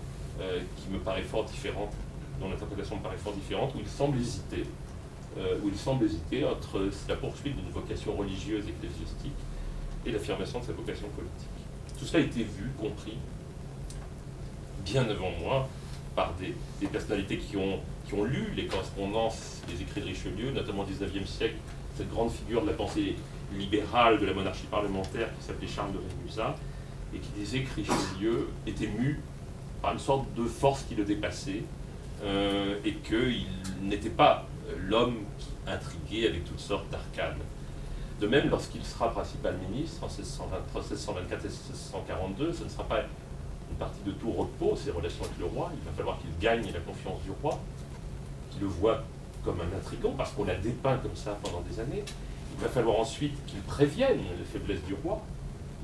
qui me paraît fort différente, dont l'interprétation me paraît fort différente, où il semble hésiter entre la poursuite d'une vocation religieuse et ecclésiastique et l'affirmation de sa vocation politique. Tout cela a été vu, compris, bien avant moi, par des personnalités qui ont lu les correspondances, les écrits de Richelieu, notamment au XIXe siècle, cette grande figure de la pensée libérale de la monarchie parlementaire qui s'appelait Charles de Rémusat, et qui disait que Richelieu était mu par une sorte de force qui le dépassait, et qu'il n'était pas l'homme qui intriguait avec toutes sortes d'arcanes. De même, lorsqu'il sera principal ministre en 1624 et 1642, ce ne sera pas une partie de tout repos, ses relations avec le roi. Il va falloir qu'il gagne la confiance du roi, qui le voit comme un intrigant, parce qu'on l'a dépeint comme ça pendant des années. Il va falloir ensuite qu'il prévienne les faiblesses du roi.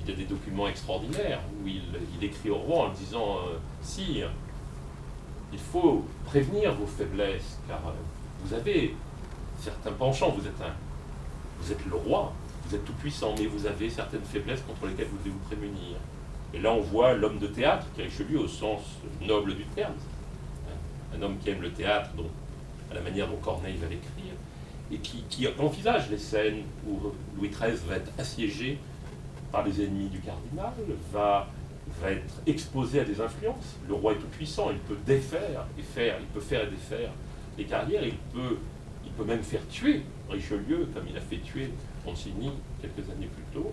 Il y a des documents extraordinaires où il écrit au roi en lui disant « Sire, il faut prévenir vos faiblesses, car vous avez certains penchants, vous êtes le roi, vous êtes tout puissant, mais vous avez certaines faiblesses contre lesquelles vous devez vous prémunir. » Et là on voit l'homme de théâtre, qui est Richelieu au sens noble du terme, un homme qui aime le théâtre, donc, à la manière dont Corneille va l'écrire, et qui envisage les scènes où Louis XIII va être assiégé par les ennemis du cardinal, va va être exposé à des influences. Le roi est tout puissant, il peut défaire et faire, il peut faire et défaire les carrières, il peut même faire tuer Richelieu, comme il a fait tuer Concini quelques années plus tôt.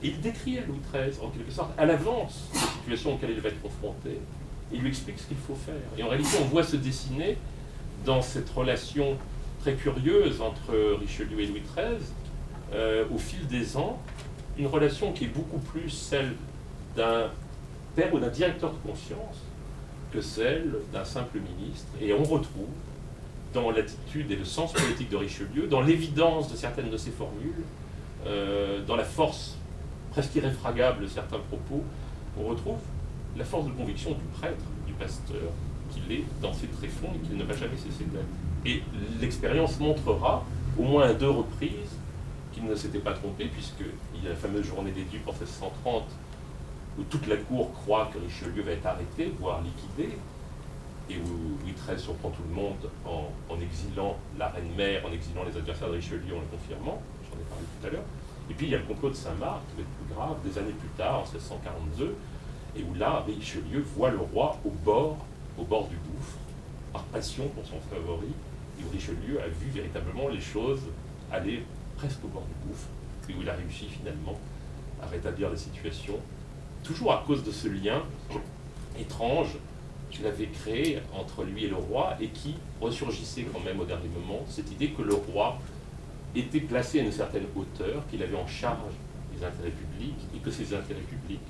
Et il décrit à Louis XIII, en quelque sorte, à l'avance, la situation auxquelles il va être confronté, et il lui explique ce qu'il faut faire. Et en réalité, on voit se dessiner, dans cette relation très curieuse entre Richelieu et Louis XIII, au fil des ans, une relation qui est beaucoup plus celle d'un père ou d'un directeur de conscience que celle d'un simple ministre. Et on retrouve dans l'attitude et le sens politique de Richelieu, dans l'évidence de certaines de ses formules, dans la force presque irréfragable de certains propos, on retrouve la force de conviction du prêtre, du pasteur, qu'il est dans ses tréfonds et qu'il ne va jamais cesser d'être. Et l'expérience montrera, au moins à 2 reprises, qu'il ne s'était pas trompé, puisqu'il y a la fameuse journée des dupes en 1630, où toute la cour croit que Richelieu va être arrêté, voire liquidé, et où Louis XIII surprend tout le monde en exilant la reine-mère, en exilant les adversaires de Richelieu, en le confirmant, j'en ai parlé tout à l'heure. Et puis il y a le complot de Saint-Marc, qui va être plus grave, des années plus tard, en 1642, et où là, Richelieu voit le roi au bord du gouffre, par passion pour son favori, et où Richelieu a vu véritablement les choses aller presque au bord du gouffre, et où il a réussi finalement à rétablir la situation, toujours à cause de ce lien étrange qu'il avait créé entre lui et le roi, et qui ressurgissait quand même au dernier moment, cette idée que le roi était placé à une certaine hauteur, qu'il avait en charge les intérêts publics, et que ces intérêts publics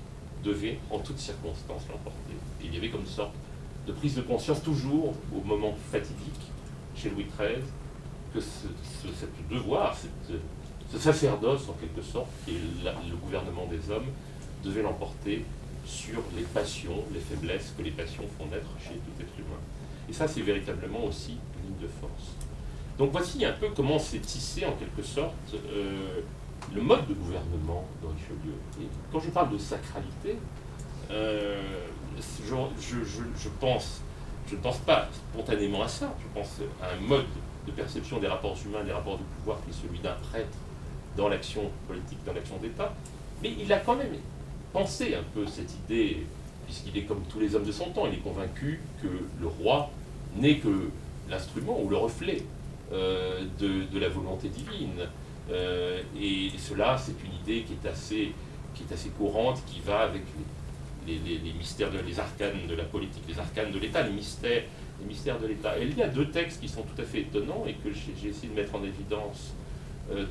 devaient en toutes circonstances l'emporter. Et il y avait comme une sorte de prise de conscience, toujours au moment fatidique, chez Louis XIII, que cette devoir, ce sacerdoce en quelque sorte, qui est le gouvernement des hommes, devait l'emporter sur les passions, les faiblesses que les passions font naître chez tout être humain. Et ça, c'est véritablement aussi une ligne de force. Donc voici un peu comment s'est tissé en quelque sorte le mode de gouvernement de Richelieu. Et quand je parle de sacralité, je ne pense pas spontanément à ça, je pense à un mode de perception des rapports humains, des rapports de pouvoir qui est celui d'un prêtre dans l'action politique, dans l'action d'État, mais il a quand même pensé un peu cette idée, puisqu'il est comme tous les hommes de son temps, il est convaincu que le roi n'est que l'instrument ou le reflet de la volonté divine. Et cela, c'est une idée qui est assez courante, qui va avec les mystères, les arcanes de la politique, les arcanes de l'État, les mystères de l'État. Et il y a 2 textes qui sont tout à fait étonnants et que j'ai essayé de mettre en évidence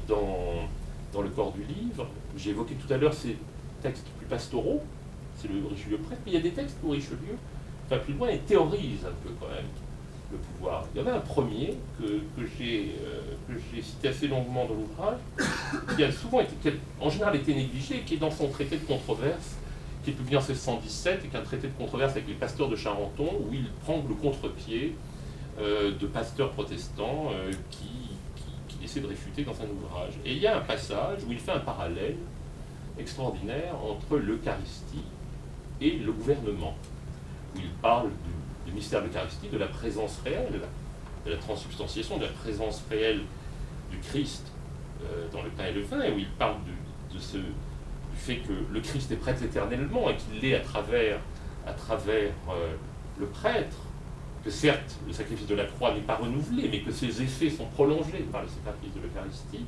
dans le corps du livre. J'ai évoqué tout à l'heure ces textes plus pastoraux, c'est le Richelieu prêtre, mais il y a des textes où Richelieu va plus loin et théorise un peu quand même le pouvoir. Il y en a un premier que j'ai cité assez longuement dans l'ouvrage, qui a souvent été, en général été négligé, qui est dans son traité de controverse, qui est publié en 1617, et qui est un traité de controverse avec les pasteurs de Charenton, où il prend le contre-pied de pasteurs protestants qui essaie de réfuter dans un ouvrage. Et il y a un passage où il fait un parallèle extraordinaire entre l'Eucharistie et le gouvernement, où il parle du mystère de l'Eucharistie, de la présence réelle, de la transsubstantiation, de la présence réelle du Christ dans le pain et le vin, et où il parle du fait que le Christ est prêtre éternellement et qu'il l'est à travers le prêtre, que certes le sacrifice de la croix n'est pas renouvelé, mais que ses effets sont prolongés par le sacrifice de l'Eucharistie.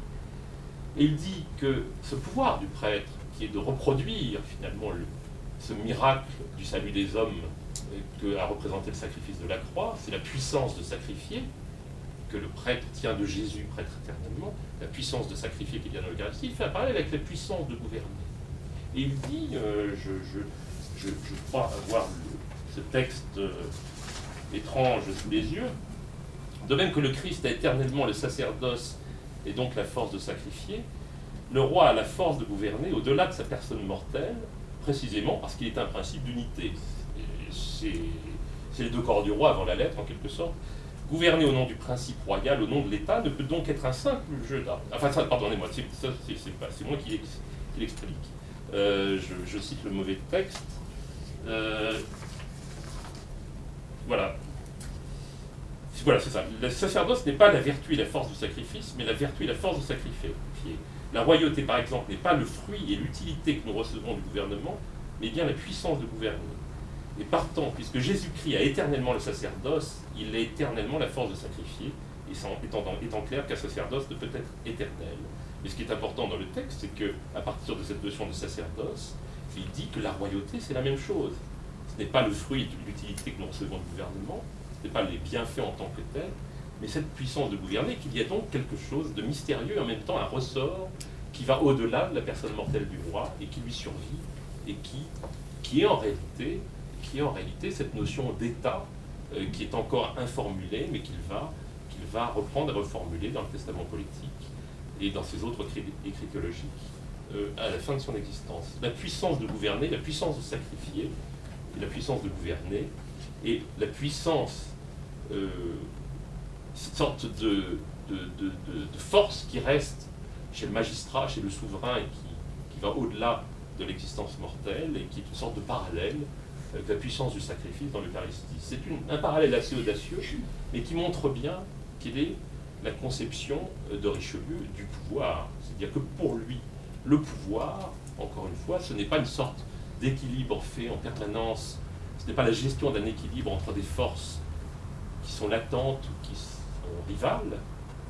Et il dit que ce pouvoir du prêtre, qui est de reproduire finalement ce miracle du salut des hommes que a représenté le sacrifice de la croix, c'est la puissance de sacrifier, que le prêtre tient de Jésus, prêtre éternellement, la puissance de sacrifier qui vient de l'Eucharistie. Il fait un parallèle avec la puissance de gouverner. Et il dit, je crois avoir ce texte étrange sous les yeux, de même que le Christ a éternellement le sacerdoce et donc la force de sacrifier, le roi a la force de gouverner au-delà de sa personne mortelle, précisément parce qu'il est un principe d'unité. C'est les 2 corps du roi avant la lettre, en quelque sorte. Gouverner au nom du principe royal, au nom de l'État, ne peut donc être un simple jeu d'armes. Enfin, ça, pardonnez-moi, c'est moi qui l'explique. Je cite le mauvais texte. Voilà. Voilà, c'est ça. Le sacerdoce n'est pas la vertu et la force du sacrifice, mais la vertu et la force de sacrifier. La royauté, par exemple, n'est pas le fruit et l'utilité que nous recevons du gouvernement, mais bien la puissance de gouverner. Et partant, puisque Jésus-Christ a éternellement le sacerdoce, il a éternellement la force de sacrifier, et ça étant clair qu'un sacerdoce ne peut être éternel. Mais ce qui est important dans le texte, c'est qu'à partir de cette notion de sacerdoce, il dit que la royauté, c'est la même chose. Ce n'est pas le fruit de l'utilité que nous recevons du gouvernement, ce n'est pas les bienfaits en tant que tels, mais cette puissance de gouverner, qu'il y a donc quelque chose de mystérieux, et en même temps un ressort qui va au-delà de la personne mortelle du roi, et qui lui survit, et qui est en réalité cette notion d'État qui est encore informulée, mais qu'il va reprendre et reformuler dans le Testament politique et dans ses autres écrits théologiques à la fin de son existence. La puissance de gouverner, la puissance de sacrifier, et la puissance de gouverner, et la puissance, cette sorte de force qui reste chez le magistrat, chez le souverain, et qui va au-delà de l'existence mortelle, et qui est une sorte de parallèle avec la puissance du sacrifice dans l'Eucharistie. C'est un parallèle assez audacieux, mais qui montre bien quelle est la conception de Richelieu du pouvoir. C'est-à-dire que pour lui, le pouvoir, encore une fois, ce n'est pas une sorte d'équilibre fait en permanence, ce n'est pas la gestion d'un équilibre entre des forces qui sont latentes ou qui sont rivales,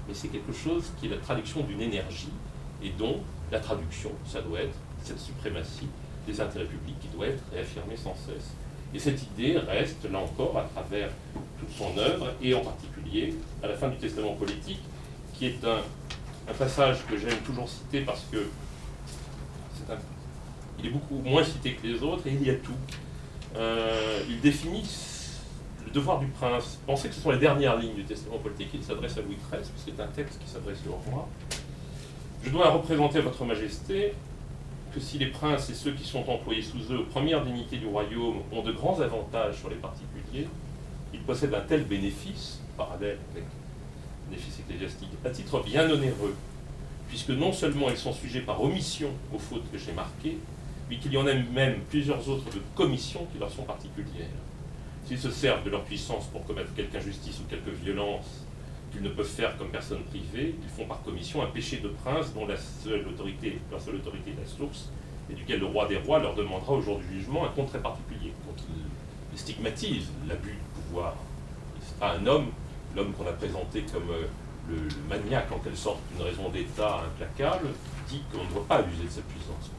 mais c'est quelque chose qui est la traduction d'une énergie, et dont la traduction, ça doit être cette suprématie des intérêts publics qui doit être réaffirmée sans cesse. Et cette idée reste, là encore, à travers toute son œuvre, et en particulier à la fin du Testament politique, qui est un passage que j'aime toujours citer parce que il est beaucoup moins cité que les autres, et il y a tout. Il définit le devoir du prince. Pensez que ce sont les dernières lignes du Testament politique. Il s'adresse à Louis XIII, c'est un texte qui s'adresse au roi. Je dois représenter à votre majesté que si les princes et ceux qui sont employés sous eux aux premières dignités du royaume ont de grands avantages sur les particuliers, ils possèdent un tel bénéfice, parallèle avec le bénéfice ecclésiastique, à titre bien onéreux, puisque non seulement ils sont sujets par omission aux fautes que j'ai marquées, mais qu'il y en a même plusieurs autres de commissions qui leur sont particulières. S'ils se servent de leur puissance pour commettre quelque injustice ou quelque violence qu'ils ne peuvent faire comme personne privée, ils font par commission un péché de prince dont leur seule autorité est la source, et duquel le roi des rois leur demandera au jour du jugement un compte très particulier. Donc il stigmatise l'abus de pouvoir. C'est pas un homme, l'homme qu'on a présenté comme le maniaque en quelque sorte d'une raison d'État implacable, dit qu'on ne doit pas abuser de sa puissance.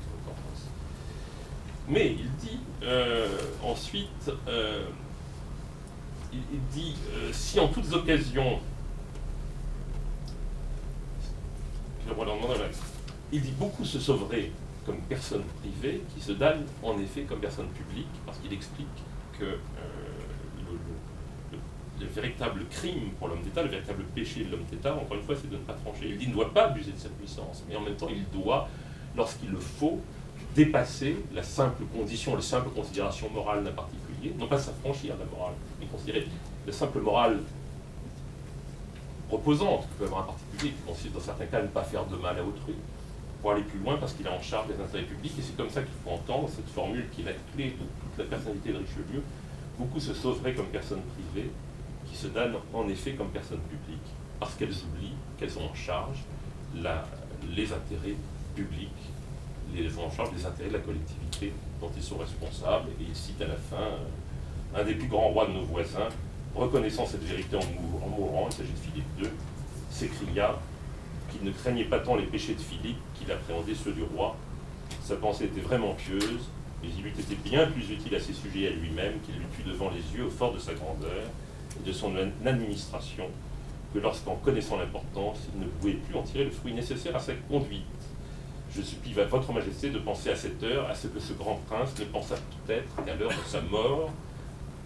Mais il dit ensuite, il dit si en toutes occasions, il dit beaucoup se sauveraient comme personne privée qui se damnent en effet comme personne publique, parce qu'il explique que le véritable crime pour l'homme d'État, le véritable péché de l'homme d'État, encore une fois, c'est de ne pas trancher. Il dit qu'il ne doit pas abuser de sa puissance, mais en même temps, il doit, lorsqu'il le faut, dépasser la simple condition, les simples considérations morales d'un particulier, non pas s'affranchir de la morale, mais considérer la simple morale reposante que peut avoir un particulier qui consiste dans certains cas à ne pas faire de mal à autrui, pour aller plus loin parce qu'il a en charge des intérêts publics, et c'est comme ça qu'il faut entendre cette formule qui est la clé de toute la personnalité de Richelieu. Beaucoup se sauveraient comme personnes privées, qui se damnent en effet comme personnes publiques, parce qu'elles oublient qu'elles ont en charge les intérêts publics, les ont en charge des intérêts de la collectivité dont ils sont responsables. Et il cite à la fin un des plus grands rois de nos voisins, reconnaissant cette vérité en mourant, il s'agit de Philippe II, s'écria qu'il ne craignait pas tant les péchés de Philippe qu'il appréhendait ceux du roi. Sa pensée était vraiment pieuse, mais il eût été bien plus utile à ses sujets et à lui-même qu'il l'eût eu devant les yeux au fort de sa grandeur et de son administration, que lorsqu'en connaissant l'importance, il ne pouvait plus en tirer le fruit nécessaire à sa conduite. Je supplie votre majesté de penser à cette heure à ce que ce grand prince ne pensa peut-être qu'à l'heure de sa mort,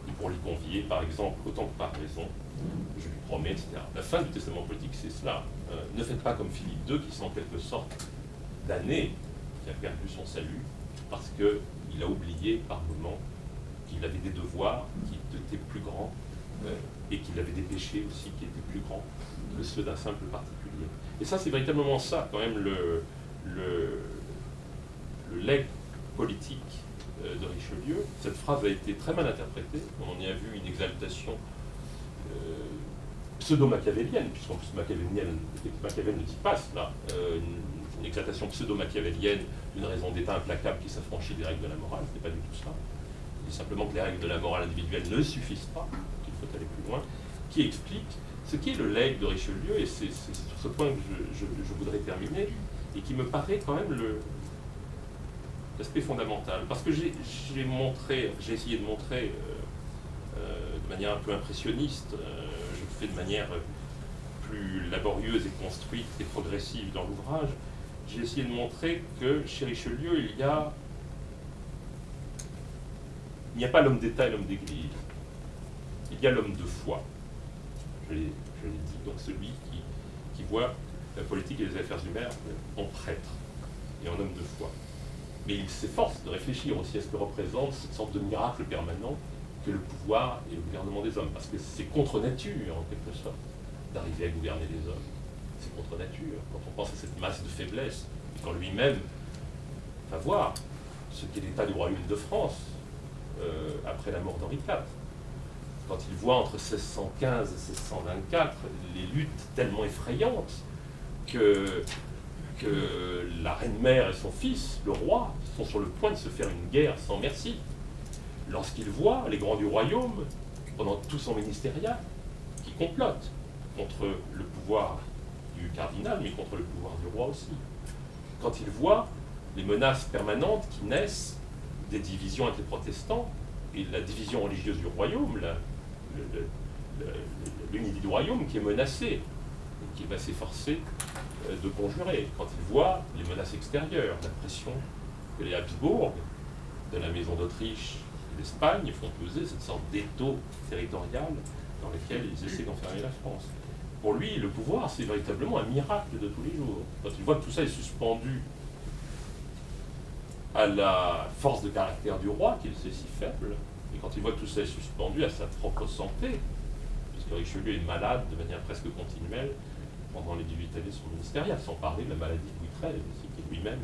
et pour l'y convier, par exemple, autant que par raison, je lui promets, etc. La fin du testament politique, c'est cela. Ne faites pas comme Philippe II, qui, en quelque sorte, d'année, qui a perdu son salut, parce qu'il a oublié par moments qu'il avait des devoirs qui étaient plus grands, et qu'il avait des péchés aussi qui étaient plus grands que ceux d'un simple particulier. Et ça, c'est véritablement ça, quand même, le legs politique de Richelieu. Cette phrase a été très mal interprétée. On y a vu une exaltation pseudo-machiavélienne, puisqu'en plus Machiavel ne dit pas cela, une une exaltation pseudo-machiavélienne d'une raison d'état implacable qui s'affranchit des règles de la morale. Ce n'est pas du tout ça. C'est simplement que les règles de la morale individuelle ne suffisent pas, qu'il faut aller plus loin, qui explique ce qu'est le legs de Richelieu, et c'est sur ce point que je voudrais terminer, et qui me paraît quand même l'aspect fondamental. Parce que j'ai essayé de montrer de manière un peu impressionniste, je le fais de manière plus laborieuse et construite et progressive dans l'ouvrage, j'ai essayé de montrer que chez Richelieu, il n'y a pas l'homme d'État et l'homme d'Église. Il y a l'homme de foi. Je l'ai dit, donc celui qui voit la politique et les affaires humaines en prêtre et en homme de foi. Mais il s'efforce de réfléchir aussi à ce que représente cette sorte de miracle permanent que le pouvoir et le gouvernement des hommes. Parce que c'est contre nature, en quelque sorte, d'arriver à gouverner les hommes. C'est contre nature. Quand on pense à cette masse de faiblesse, et quand lui-même va voir ce qu'est l'état du royaume de France après la mort d'Henri IV, quand il voit entre 1615 et 1624 les luttes tellement effrayantes que la reine-mère et son fils, le roi, sont sur le point de se faire une guerre sans merci. Lorsqu'il voit les grands du royaume, pendant tout son ministériat, qui complotent contre le pouvoir du cardinal, mais contre le pouvoir du roi aussi. Quand il voit les menaces permanentes qui naissent des divisions avec les protestants, et la division religieuse du royaume, l'unité du royaume qui est menacée, et qui va s'efforcer de conjurer. Quand il voit les menaces extérieures, la pression que les Habsbourg, de la maison d'Autriche et d'Espagne, font peser cette sorte d'étau territorial dans lequel ils essaient d'enfermer la France. Pour lui, le pouvoir, c'est véritablement un miracle de tous les jours. Quand il voit que tout ça est suspendu à la force de caractère du roi, qu'il sait si faible, et quand il voit que tout ça est suspendu à sa propre santé, puisque Richelieu est malade de manière presque continuelle pendant les 18 années de son ministériat, sans parler de la maladie de Louis XIII, qui lui-même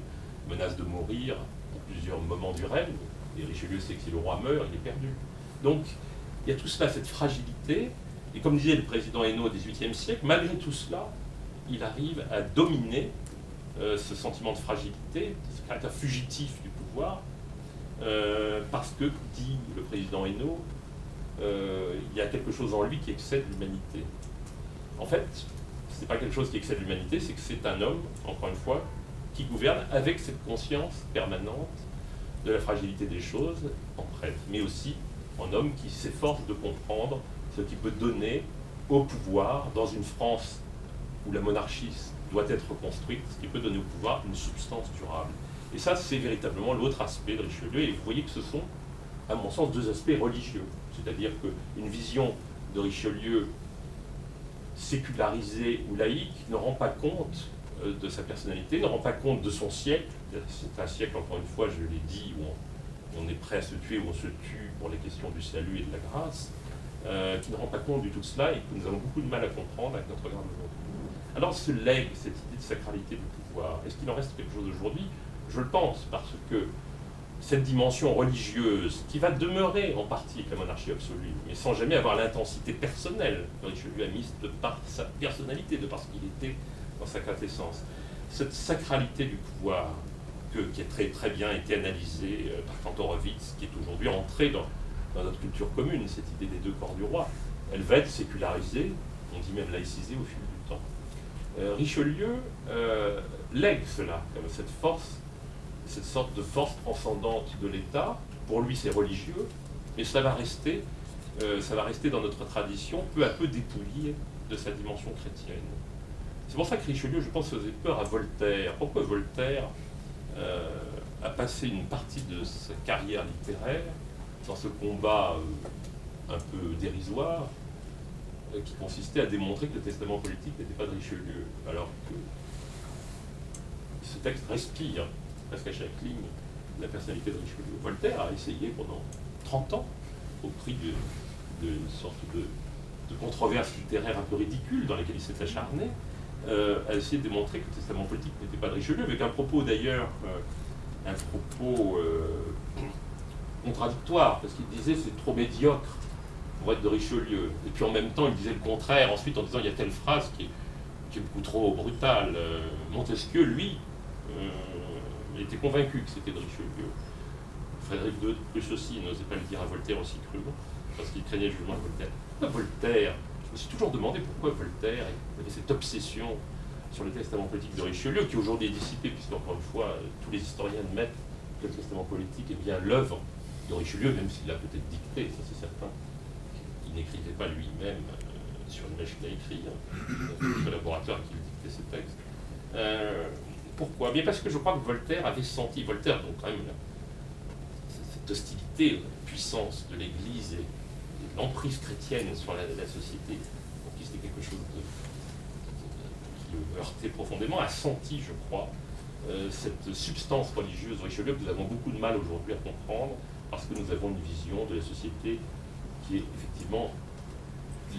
menace de mourir pour plusieurs moments du règne, et Richelieu sait que si le roi meurt, il est perdu. Donc, il y a tout cela, cette fragilité, et comme disait le président Hénault au XVIIIe siècle, malgré tout cela, il arrive à dominer ce sentiment de fragilité, ce caractère fugitif du pouvoir, parce que, dit le président Hénault, il y a quelque chose en lui qui excède l'humanité. En fait, ce n'est pas quelque chose qui excède l'humanité, c'est que c'est un homme, encore une fois, qui gouverne avec cette conscience permanente de la fragilité des choses en prêtre, mais aussi en homme qui s'efforce de comprendre ce qui peut donner au pouvoir, dans une France où la monarchie doit être construite, ce qui peut donner au pouvoir une substance durable. Et ça, c'est véritablement l'autre aspect de Richelieu, et vous voyez que ce sont, à mon sens, deux aspects religieux. C'est-à-dire qu'une vision de Richelieu sécularisée ou laïque ne rend pas compte de sa personnalité, ne rend pas compte de son siècle. C'est un siècle, encore une fois, je l'ai dit, où on est prêt à se tuer, où on se tue pour les questions du salut et de la grâce, qui ne rend pas compte du tout de cela et que nous avons beaucoup de mal à comprendre avec notre regard d'aujourd'hui. Alors ce legs, cette idée de sacralité du pouvoir, est-ce qu'il en reste quelque chose aujourd'hui? Je le pense, parce que cette dimension religieuse, qui va demeurer en partie avec la monarchie absolue, mais sans jamais avoir l'intensité personnelle que Richelieu a mise de par sa personnalité, de par ce qu'il était dans sa quintessence. Cette sacralité du pouvoir, qui a très, très bien été analysée par Kantorowicz, qui est aujourd'hui entrée dans notre culture commune, cette idée des deux corps du roi, elle va être sécularisée, on dit même laïcisée au fil du temps. Richelieu lègue cela, comme cette force, cette sorte de force transcendante de l'État. Pour lui, c'est religieux, mais ça va rester dans notre tradition, peu à peu dépouillé de sa dimension chrétienne. C'est pour ça que Richelieu, je pense, faisait peur à Voltaire. Pourquoi Voltaire a passé une partie de sa carrière littéraire dans ce combat un peu dérisoire qui consistait à démontrer que le testament politique n'était pas de Richelieu, alors que ce texte respire presque à chaque ligne la personnalité de Richelieu. Voltaire a essayé pendant 30 ans, au prix d'une sorte de controverse littéraire un peu ridicule dans laquelle il s'est acharné, a essayé de démontrer que le testament politique n'était pas de Richelieu, avec un propos d'ailleurs, contradictoire, parce qu'il disait c'est trop médiocre pour être de Richelieu. Et puis en même temps, il disait le contraire, ensuite en disant il y a telle phrase qui est beaucoup trop brutale. Montesquieu, lui, était convaincu que c'était de Richelieu. Frédéric II de Prusse aussi n'osait pas le dire à Voltaire aussi crûment, parce qu'il craignait le jugement de Voltaire. Voltaire, je me suis toujours demandé pourquoi Voltaire avait cette obsession sur le testament politique de Richelieu, qui aujourd'hui est dissipé, puisque encore une fois, tous les historiens admettent que le testament politique est bien l'œuvre de Richelieu, même s'il l'a peut-être dicté, ça c'est certain. Il n'écrivait pas lui-même sur une mèche qu'il a écrit, le collaborateur à qui il dictait ses textes. Pourquoi? Bien parce que je crois que Voltaire avait senti, Voltaire donc quand même cette hostilité, la puissance de l'Église et l'emprise chrétienne sur la société, pour qui c'était quelque chose qui le heurtait profondément, a senti, je crois, cette substance religieuse de Richelieu que nous avons beaucoup de mal aujourd'hui à comprendre, parce que nous avons une vision de la société qui est effectivement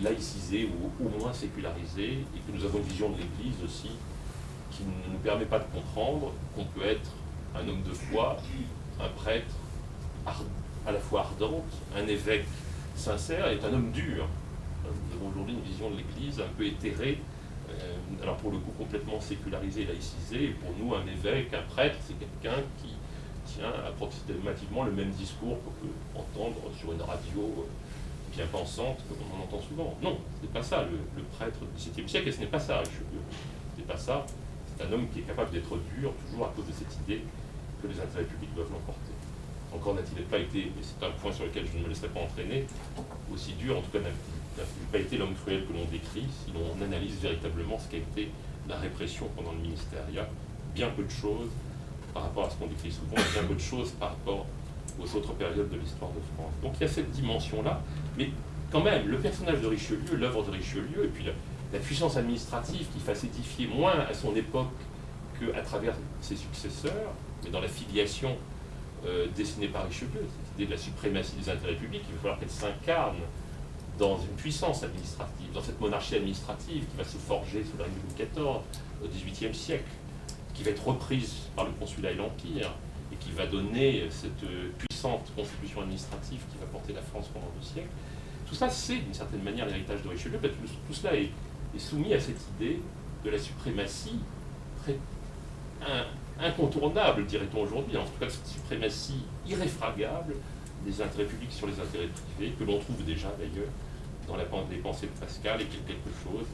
laïcisée ou au moins sécularisée, et que nous avons une vision de l'Église aussi qui ne nous permet pas de comprendre qu'on peut être un homme de foi, un prêtre à la fois ardente, un évêque sincère et un homme dur. Nous avons aujourd'hui une vision de l'Église un peu éthérée, alors pour le coup complètement sécularisée, laïcisée, et pour nous un évêque, un prêtre, c'est quelqu'un qui tient approximativement le même discours qu'on peut entendre sur une radio bien pensante, comme on en entend souvent. Non, ce n'est pas ça le prêtre du XVIIe siècle, et ce n'est pas ça Richelieu. Ce n'est pas ça. C'est un homme qui est capable d'être dur, toujours à cause de cette idée que les intérêts publics doivent l'emporter. Encore n'a-t-il pas été, et c'est un point sur lequel je ne me laisserai pas entraîner, aussi dur, en tout cas n'a-t-il pas été l'homme cruel que l'on décrit, si l'on analyse véritablement ce qu'a été la répression pendant le ministériat. Bien peu de choses par rapport à ce qu'on décrit souvent, et bien peu de choses par rapport aux autres périodes de l'histoire de France. Donc il y a cette dimension-là, mais quand même, le personnage de Richelieu, l'œuvre de Richelieu, et puis la puissance administrative qui va s'édifier moins à son époque qu'à travers ses successeurs, mais dans la filiation dessinée par Richelieu, cette idée de la suprématie des intérêts publics, il va falloir qu'elle s'incarne dans une puissance administrative, dans cette monarchie administrative qui va se forger sous le règne de Louis XIV au XVIIIe siècle, qui va être reprise par le consulat et l'Empire, et qui va donner cette puissante constitution administrative qui va porter la France pendant 2 siècles. Tout ça, c'est d'une certaine manière l'héritage de Richelieu, parce que tout cela est soumis à cette idée de la suprématie très incontournable, dirait-on aujourd'hui, en tout cas cette suprématie irréfragable des intérêts publics sur les intérêts privés, que l'on trouve déjà d'ailleurs dans les pensées de Pascal, et qui est quelque chose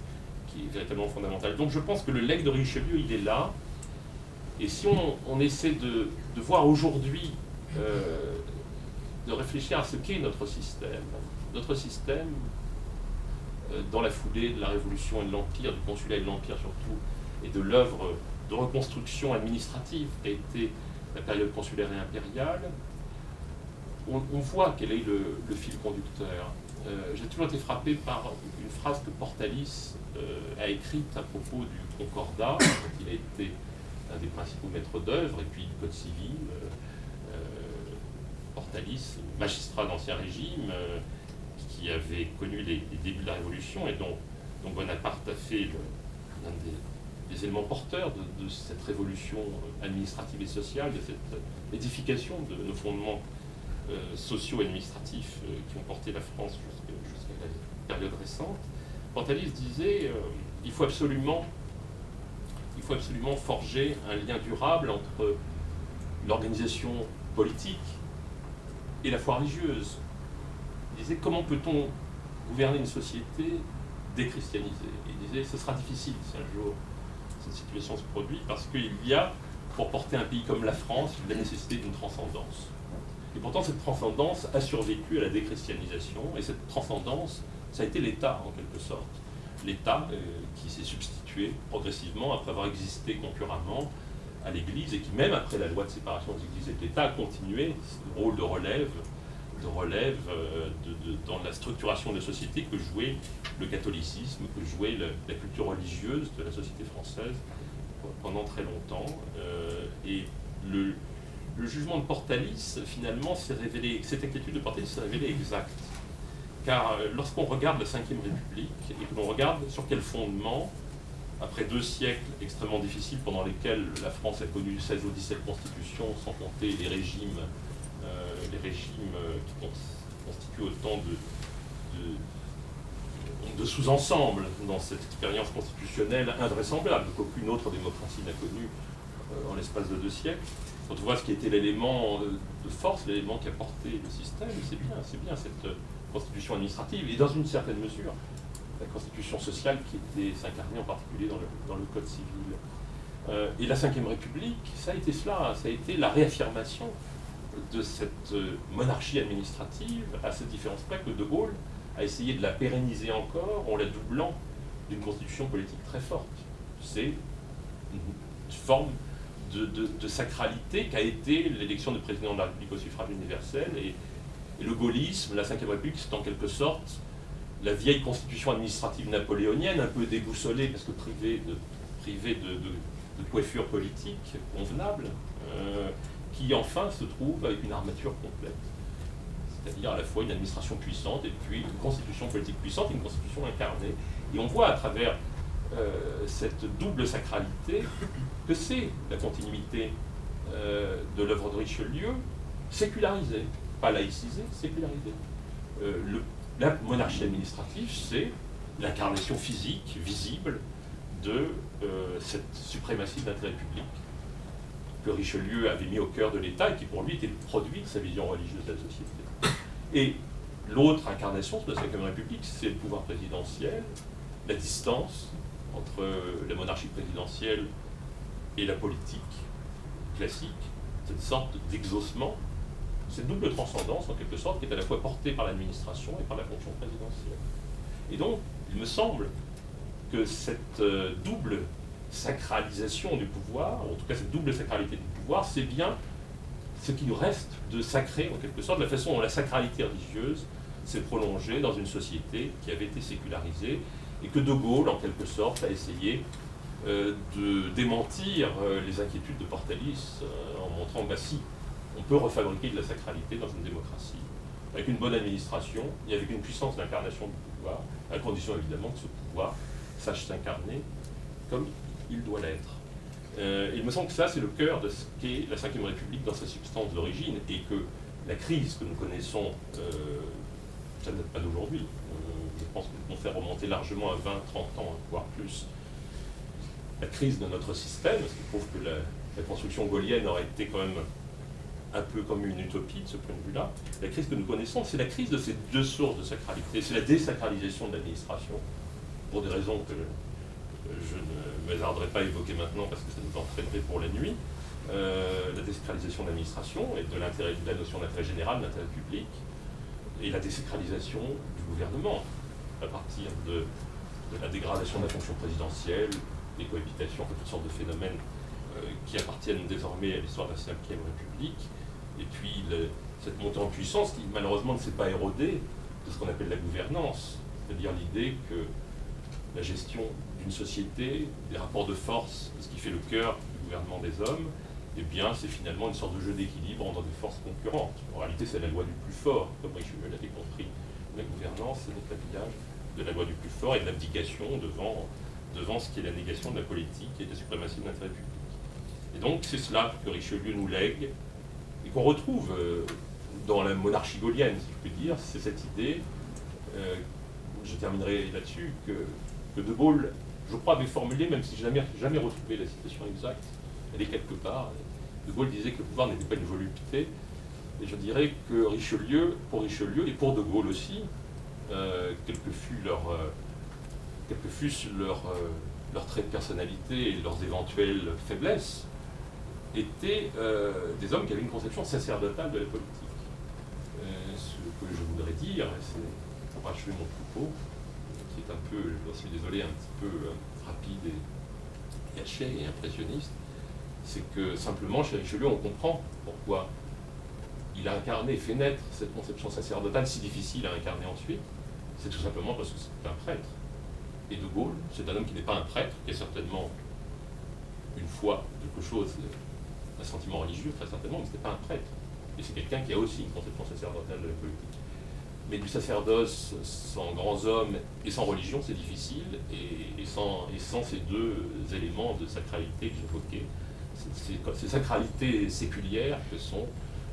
qui est véritablement fondamental. Donc je pense que le legs de Richelieu, il est là, et si on essaie de voir aujourd'hui, de réfléchir à ce qu'est notre système, dans la foulée de la Révolution et de l'Empire, du consulat et de l'Empire surtout, et de l'œuvre de reconstruction administrative qui a été la période consulaire et impériale, on voit quel est le fil conducteur. J'ai toujours été frappé par une phrase que Portalis a écrite à propos du Concordat, dont il a été un des principaux maîtres d'œuvre, et puis du Code civil. Portalis, magistrat d'Ancien Régime, qui avait connu les débuts de la Révolution, et dont Bonaparte a fait l'un des éléments porteurs de cette révolution administrative et sociale, de cette édification de nos fondements sociaux et administratifs qui ont porté la France jusqu'à la période récente. Portalis disait il faut absolument forger un lien durable entre l'organisation politique et la foi religieuse. Il disait comment peut-on gouverner une société déchristianisée? Il disait ce sera difficile si un jour cette situation se produit, parce qu'il y a, pour porter un pays comme la France, la nécessité d'une transcendance. Et pourtant, cette transcendance a survécu à la déchristianisation, et cette transcendance, ça a été l'État, en quelque sorte. L'État qui s'est substitué progressivement, après avoir existé concurremment à l'Église, et qui, même après la loi de séparation des Églises et de l'État, a continué ce rôle de relève dans la structuration de la société que jouait le catholicisme, que jouait la culture religieuse de la société française pendant très longtemps. Et le jugement de Portalis, finalement, s'est révélé, cette inquiétude de Portalis s'est révélée exacte. Car lorsqu'on regarde la Ve République, et que l'on regarde sur quel fondement, après 2 siècles extrêmement difficiles pendant lesquels la France a connu 16 ou 17 constitutions, sans compter les régimes qui constituent autant de sous-ensembles dans cette expérience constitutionnelle invraisemblable qu'aucune autre démocratie n'a connue en l'espace de 2 siècles. Quand on voit ce qui était l'élément de force, l'élément qui a porté le système, c'est bien cette constitution administrative, et dans une certaine mesure, la constitution sociale qui était s'incarnait en particulier dans le Code civil. Et la Ve République, ça a été cela, ça a été la réaffirmation de cette monarchie administrative, à cette différence près que De Gaulle a essayé de la pérenniser encore en la doublant d'une constitution politique très forte. C'est une forme de sacralité qu'a été l'élection du président de la République au suffrage universel, et le gaullisme, la Ve République, c'est en quelque sorte la vieille constitution administrative napoléonienne, un peu déboussolée parce que privée de coiffure politique convenable, qui enfin se trouve avec une armature complète. C'est-à-dire à la fois une administration puissante et puis une constitution politique puissante, une constitution incarnée. Et on voit à travers cette double sacralité que c'est la continuité de l'œuvre de Richelieu, sécularisée, pas laïcisée, sécularisée. La monarchie administrative, c'est l'incarnation physique, visible, de cette suprématie de l'intérêt public que Richelieu avait mis au cœur de l'État et qui pour lui était le produit de sa vision religieuse de la société. Et l'autre incarnation de la Ve République, c'est le pouvoir présidentiel, la distance entre la monarchie présidentielle et la politique classique, cette sorte d'exaucement, cette double transcendance en quelque sorte qui est à la fois portée par l'administration et par la fonction présidentielle. Et donc, il me semble que cette double sacralisation du pouvoir, ou en tout cas cette double sacralité du pouvoir, c'est bien ce qui nous reste de sacré en quelque sorte, la façon dont la sacralité religieuse s'est prolongée dans une société qui avait été sécularisée, et que De Gaulle, en quelque sorte, a essayé de démentir les inquiétudes de Portalis en montrant, bah si, on peut refabriquer de la sacralité dans une démocratie, avec une bonne administration et avec une puissance d'incarnation du pouvoir, à condition évidemment que ce pouvoir sache s'incarner comme il doit l'être. Il me semble que ça, c'est le cœur de ce qu'est la Ve République dans sa substance d'origine, et que la crise que nous connaissons, ça ne date pas d'aujourd'hui. Je pense qu'on peut faire remonter largement à 20, 30 ans, voire plus, la crise de notre système, ce qui prouve que la construction gaullienne aurait été quand même un peu comme une utopie de ce point de vue-là. La crise que nous connaissons, c'est la crise de ces deux sources de sacralité. C'est la désacralisation de l'administration, pour des raisons que je ne m'hasarderai pas à évoquer maintenant parce que ça nous entraînerait pour la nuit. La désacralisation de l'administration et de la notion d'intérêt général, d'intérêt public, et la désacralisation du gouvernement, à partir de la dégradation de la fonction présidentielle, des cohabitations, toutes sortes de phénomènes qui appartiennent désormais à l'histoire de la Ve République, et puis cette montée en puissance qui malheureusement ne s'est pas érodée de ce qu'on appelle la gouvernance, c'est-à-dire l'idée que la gestion d'une société, des rapports de force, ce qui fait le cœur du gouvernement des hommes, eh bien c'est finalement une sorte de jeu d'équilibre entre des forces concurrentes. En réalité c'est la loi du plus fort, comme Richelieu l'avait compris. La gouvernance, c'est l'habillage de la loi du plus fort et de l'abdication devant ce qui est la négation de la politique et de la suprématie de l'intérêt public. Et donc c'est cela que Richelieu nous lègue et qu'on retrouve dans la monarchie gaulienne, si je puis dire. C'est cette idée, je terminerai là-dessus, que De Gaulle, je crois, avait formulé, même si je n'ai jamais retrouvé la citation exacte, elle est quelque part. De Gaulle disait que le pouvoir n'était pas une volupté, et je dirais que pour Richelieu et pour De Gaulle aussi, quels que fussent leurs traits de personnalité et leurs éventuelles faiblesses, étaient des hommes qui avaient une conception sacerdotale de la politique. Ce que je voudrais dire, et c'est pour achever mon propos, qui est un peu, je suis désolé, un petit peu rapide et haché et impressionniste, c'est que simplement chez Richelieu on comprend pourquoi il a incarné et fait naître cette conception sacerdotale si difficile à incarner ensuite. C'est tout simplement parce que c'est un prêtre. Et De Gaulle, c'est un homme qui n'est pas un prêtre, qui a certainement une foi, quelque chose, un sentiment religieux, très certainement, mais ce n'est pas un prêtre. Et c'est quelqu'un qui a aussi une conception sacerdotale de la politique. Mais du sacerdoce sans grands hommes et sans religion, c'est difficile, et sans ces deux éléments de sacralité que j'évoquais, ces sacralités séculières que sont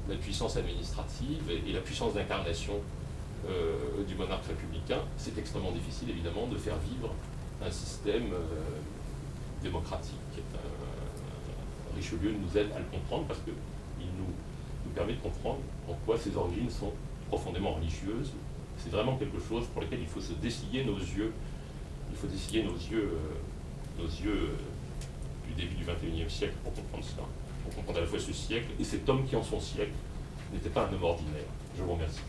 la puissance administrative et la puissance d'incarnation du monarque républicain, c'est extrêmement difficile évidemment de faire vivre un système démocratique Richelieu nous aide à le comprendre parce qu'il nous permet de comprendre en quoi ses origines sont profondément religieuses. C'est vraiment quelque chose pour lequel il faut se dessiller nos yeux. Il faut dessiller nos yeux du début du XXIe siècle pour comprendre cela, pour comprendre à la fois ce siècle et cet homme qui en son siècle n'était pas un homme ordinaire. Je vous remercie.